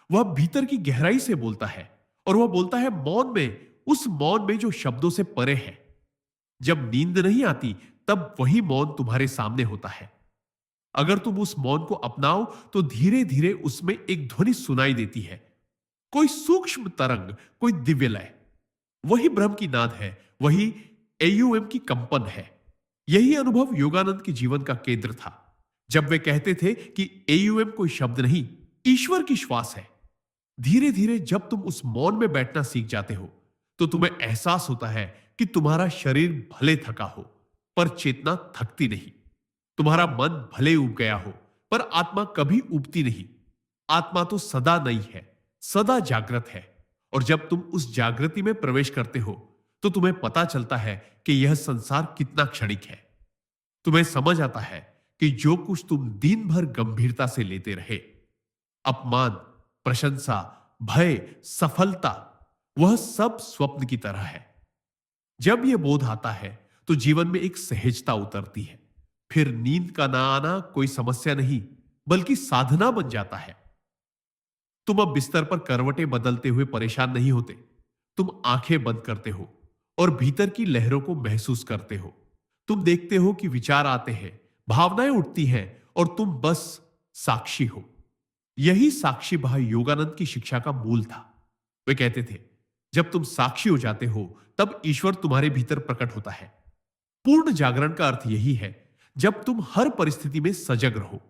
वह भीतर की गहराई से बोलता है, और वह बोलता है मौन में, उस मौन में जो शब्दों से परे है। जब नींद नहीं आती, तब वही मौन तुम्हारे सामने होता है। अगर तुम उस मौन को अपनाओ, तो धीरे धीरे उसमें एक ध्वनि सुनाई देती है, कोई सूक्ष्म तरंग, कोई दिव्य लय। वही ब्रह्म की नाद है, वही एयूएम की कंपन है। यही अनुभव योगानंद के जीवन का केंद्र था, जब वे कहते थे कि एयूएम कोई शब्द नहीं, ईश्वर की श्वास है। धीरे धीरे जब तुम उस मौन में बैठना सीख जाते हो, तो तुम्हें एहसास होता है कि तुम्हारा शरीर भले थका हो, पर चेतना थकती नहीं। तुम्हारा मन भले उब गया हो, पर आत्मा कभी उबती नहीं। आत्मा तो सदा नई है, सदा जागृत है। और जब तुम उस जागृति में प्रवेश करते हो, तो तुम्हें पता चलता है कि यह संसार कितना क्षणिक है। तुम्हें समझ आता है कि जो कुछ तुम दिन भर गंभीरता से लेते रहे, अपमान, प्रशंसा, भय, सफलता, वह सब स्वप्न की तरह है। जब यह बोध आता है, तो जीवन में एक सहजता उतरती है। फिर नींद का ना आना कोई समस्या नहीं, बल्कि साधना बन जाता है। तुम अब बिस्तर पर करवटें बदलते हुए परेशान नहीं होते। तुम आंखें बंद करते हो और भीतर की लहरों को महसूस करते हो। तुम देखते हो कि विचार आते हैं, भावनाएं उठती हैं, और तुम बस साक्षी हो। यही साक्षी भाव योगानंद की शिक्षा का मूल था। वे कहते थे, जब तुम साक्षी हो जाते हो, तब ईश्वर तुम्हारे भीतर प्रकट होता है। पूर्ण जागरण का अर्थ यही है, जब तुम हर परिस्थिति में सजग रहो,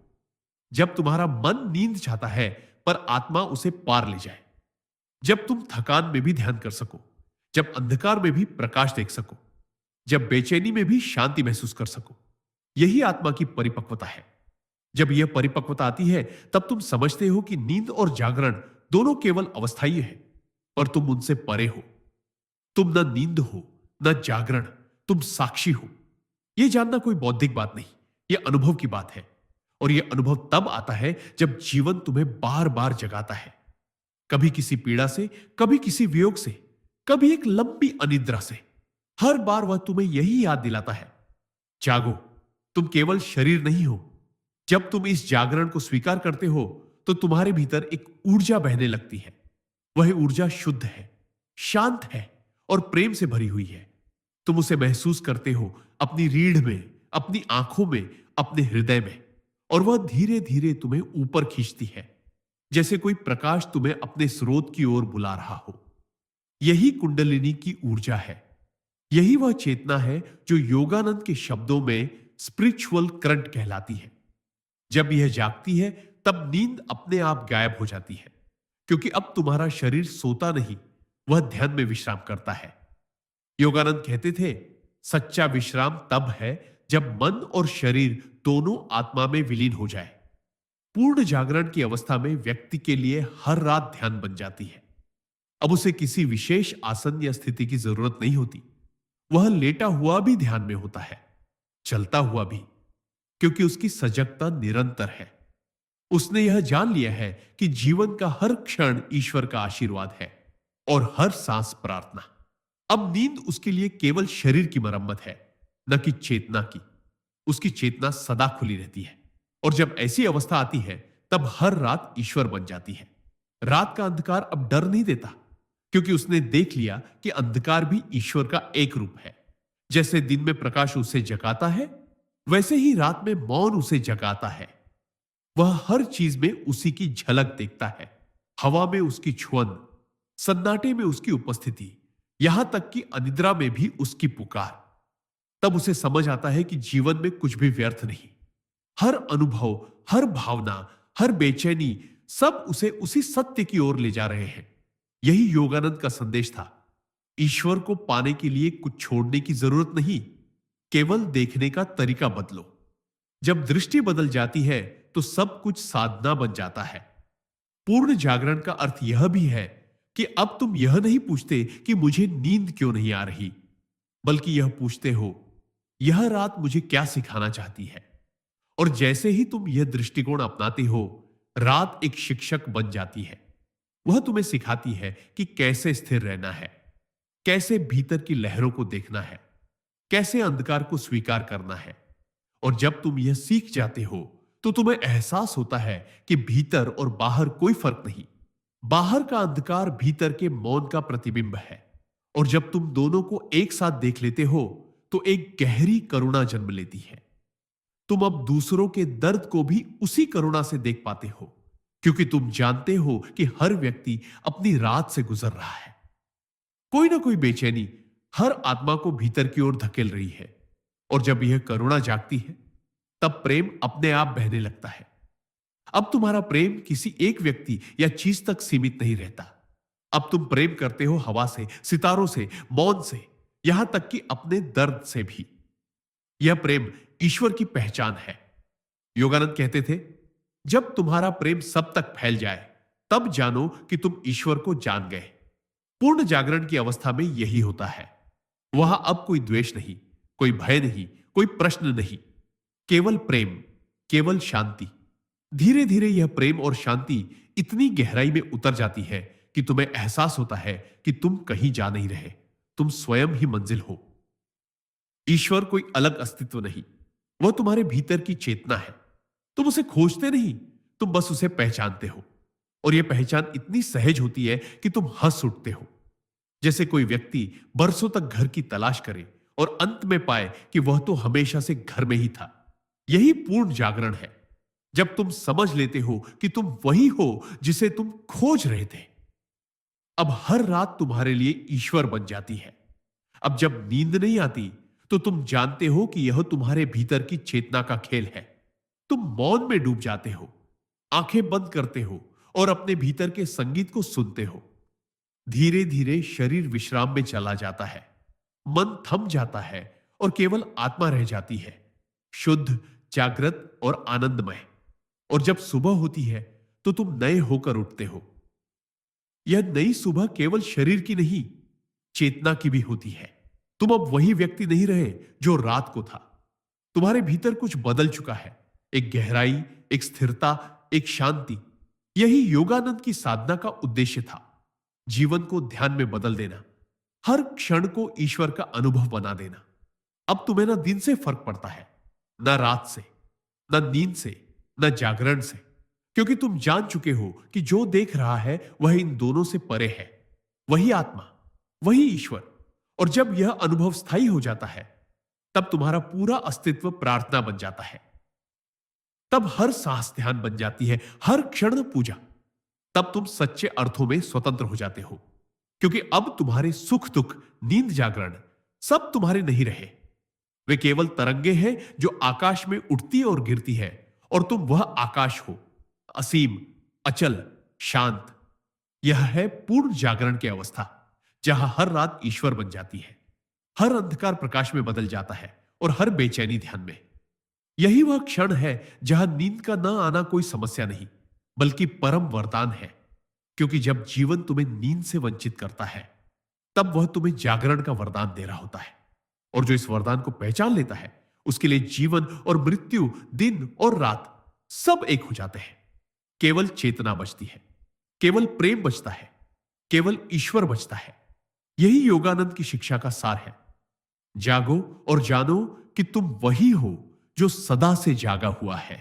जब तुम्हारा मन नींद चाहता है पर आत्मा उसे पार ले जाए, जब तुम थकान में भी ध्यान कर सको, जब अंधकार में भी प्रकाश देख सको, जब बेचैनी में भी शांति महसूस कर सको। यही आत्मा की परिपक्वता है। जब यह परिपक्वता आती है, तब तुम समझते हो कि नींद और जागरण दोनों केवल अवस्थाई है, और तुम उनसे परे हो। तुम न नींद हो, न जागरण, तुम साक्षी हो। यह जानना कोई बौद्धिक बात नहीं, यह अनुभव की बात है। और यह अनुभव तब आता है जब जीवन तुम्हें बार बार जगाता है, कभी किसी पीड़ा से, कभी किसी वियोग से, कभी एक लंबी अनिद्रा से। हर बार वह तुम्हें यही याद दिलाता है, जागो, तुम केवल शरीर नहीं हो। जब तुम इस जागरण को स्वीकार करते हो, तो तुम्हारे भीतर एक ऊर्जा बहने लगती है। वह ऊर्जा शुद्ध है, शांत है और प्रेम से भरी हुई है। तुम उसे महसूस करते हो अपनी रीढ़ में, अपनी आंखों में, अपने हृदय में, और वह धीरे धीरे तुम्हें ऊपर खींचती है, जैसे कोई प्रकाश तुम्हें अपने स्रोत की ओर बुला रहा हो। यही कुंडलिनी की ऊर्जा है। यही वह चेतना है जो योगानंद के शब्दों में स्पिरिचुअल करंट कहलाती है। जब यह जागती है, तब नींद अपने आप गायब हो जाती है, क्योंकि अब तुम्हारा शरीर सोता नहीं, वह ध्यान में विश्राम करता है। योगानंद कहते थे, सच्चा विश्राम तब है जब मन और शरीर दोनों आत्मा में विलीन हो जाए। पूर्ण जागरण की अवस्था में व्यक्ति के लिए हर रात ध्यान बन जाती है। अब उसे किसी विशेष आसन या स्थिति की जरूरत नहीं होती। वह लेटा हुआ भी ध्यान में होता है, चलता हुआ भी, क्योंकि उसकी सजगता निरंतर है। उसने यह जान लिया है कि जीवन का हर क्षण ईश्वर का आशीर्वाद है और हर सांस प्रार्थना। अब नींद उसके लिए केवल शरीर की मरम्मत है, न कि चेतना की। उसकी चेतना सदा खुली रहती है, और जब ऐसी अवस्था आती है, तब हर रात ईश्वर बन जाती है। रात का अंधकार अब डर नहीं देता, क्योंकि उसने देख लिया कि अंधकार भी ईश्वर का एक रूप है। जैसे दिन में प्रकाश उसे जगाता है, वैसे ही रात में मौन उसे जगाता है। वह हर चीज में उसी की झलक देखता है। हवा में उसकी छुअन, सन्नाटे में उसकी उपस्थिति, यहां तक कि अनिद्रा में भी उसकी पुकार। तब उसे समझ आता है कि जीवन में कुछ भी व्यर्थ नहीं। हर अनुभव, हर भावना, हर बेचैनी, सब उसे उसी सत्य की ओर ले जा रहे हैं। यही योगानंद का संदेश था। ईश्वर को पाने के लिए कुछ छोड़ने की जरूरत नहीं, केवल देखने का तरीका बदलो। जब दृष्टि बदल जाती है, तो सब कुछ साधना बन जाता है। पूर्ण जागरण का अर्थ यह भी है कि अब तुम यह नहीं पूछते कि मुझे नींद क्यों नहीं आ रही, बल्कि यह पूछते हो, यह रात मुझे क्या सिखाना चाहती है। और जैसे ही तुम यह दृष्टिकोण अपनाते हो, रात एक शिक्षक बन जाती है। वह तुम्हें सिखाती है कि कैसे स्थिर रहना है, कैसे भीतर की लहरों को देखना है, कैसे अंधकार को स्वीकार करना है। और जब तुम यह सीख जाते हो, तो तुम्हें एहसास होता है कि भीतर और बाहर कोई फर्क नहीं। बाहर का अंधकार भीतर के मौन का प्रतिबिंब है, और जब तुम दोनों को एक साथ देख लेते हो तो एक गहरी करुणा जन्म लेती है। तुम अब दूसरों के दर्द को भी उसी करुणा से देख पाते हो, क्योंकि तुम जानते हो कि हर व्यक्ति अपनी रात से गुजर रहा है। कोई ना कोई बेचैनी हर आत्मा को भीतर की ओर धकेल रही है, और जब यह करुणा जागती है तब प्रेम अपने आप बहने लगता है। अब तुम्हारा प्रेम किसी एक व्यक्ति या चीज तक सीमित नहीं रहता। अब तुम प्रेम करते हो हवा से, सितारों से, मौन से, यहां तक कि अपने दर्द से भी। यह प्रेम ईश्वर की पहचान है। योगानंद कहते थे, जब तुम्हारा प्रेम सब तक फैल जाए तब जानो कि तुम ईश्वर को जान गए। पूर्ण जागरण की अवस्था में यही होता है। वहां अब कोई द्वेष नहीं, कोई भय नहीं, कोई प्रश्न नहीं, केवल प्रेम, केवल शांति। धीरे धीरे यह प्रेम और शांति इतनी गहराई में उतर जाती है कि तुम्हें एहसास होता है कि तुम कहीं जा नहीं रहे, तुम स्वयं ही मंजिल हो। ईश्वर कोई अलग अस्तित्व नहीं, वह तुम्हारे भीतर की चेतना है। तुम उसे खोजते नहीं, तुम बस उसे पहचानते हो। और यह पहचान इतनी सहज होती है कि तुम हंस उठते हो, जैसे कोई व्यक्ति बरसों तक घर की तलाश करे और अंत में पाए कि वह तो हमेशा से घर में ही था। यही पूर्ण जागरण है, जब तुम समझ लेते हो कि तुम वही हो जिसे तुम खोज रहे थे। अब हर रात तुम्हारे लिए ईश्वर बन जाती है। अब जब नींद नहीं आती तो तुम जानते हो कि यह तुम्हारे भीतर की चेतना का खेल है। तुम मौन में डूब जाते हो, आंखें बंद करते हो और अपने भीतर के संगीत को सुनते हो। धीरे धीरे शरीर विश्राम में चला जाता है, मन थम जाता है और केवल आत्मा रह जाती है, शुद्ध, जागृत और आनंदमय। और जब सुबह होती है तो तुम नए होकर उठते हो। यह नई सुबह केवल शरीर की नहीं, चेतना की भी होती है। तुम अब वही व्यक्ति नहीं रहे जो रात को था। तुम्हारे भीतर कुछ बदल चुका है, एक गहराई, एक स्थिरता, एक शांति। यही योगानंद की साधना का उद्देश्य था, जीवन को ध्यान में बदल देना, हर क्षण को ईश्वर का अनुभव बना देना। अब तुम्हें ना दिन से फर्क पड़ता है, ना रात से, ना नींद से, ना जागरण से, क्योंकि तुम जान चुके हो कि जो देख रहा है वह इन दोनों से परे है, वही आत्मा, वही ईश्वर। और जब यह अनुभव स्थायी हो जाता है तब तुम्हारा पूरा अस्तित्व प्रार्थना बन जाता है। तब हर सांस ध्यान बन जाती है, हर क्षण पूजा। तब तुम सच्चे अर्थों में स्वतंत्र हो जाते हो, क्योंकि अब तुम्हारे सुख दुख, नींद जागरण सब तुम्हारे नहीं रहे। वे केवल तरंगे हैं जो आकाश में उठती और गिरती है, और तुम वह आकाश हो, असीम, अचल, शांत। यह है पूर्ण जागरण की अवस्था, जहां हर रात ईश्वर बन जाती है, हर अंधकार प्रकाश में बदल जाता है और हर बेचैनी ध्यान में। यही वह क्षण है जहां नींद का न आना कोई समस्या नहीं, बल्कि परम वरदान है। क्योंकि जब जीवन तुम्हें नींद से वंचित करता है तब वह तुम्हें जागरण का वरदान दे रहा होता है। और जो इस वरदान को पहचान लेता है उसके लिए जीवन और मृत्यु, दिन और रात सब एक हो जाते हैं। केवल चेतना बचती है, केवल प्रेम बचता है, केवल ईश्वर बचता है। यही योगानंद की शिक्षा का सार है। जागो और जानो कि तुम वही हो जो सदा से जागा हुआ है।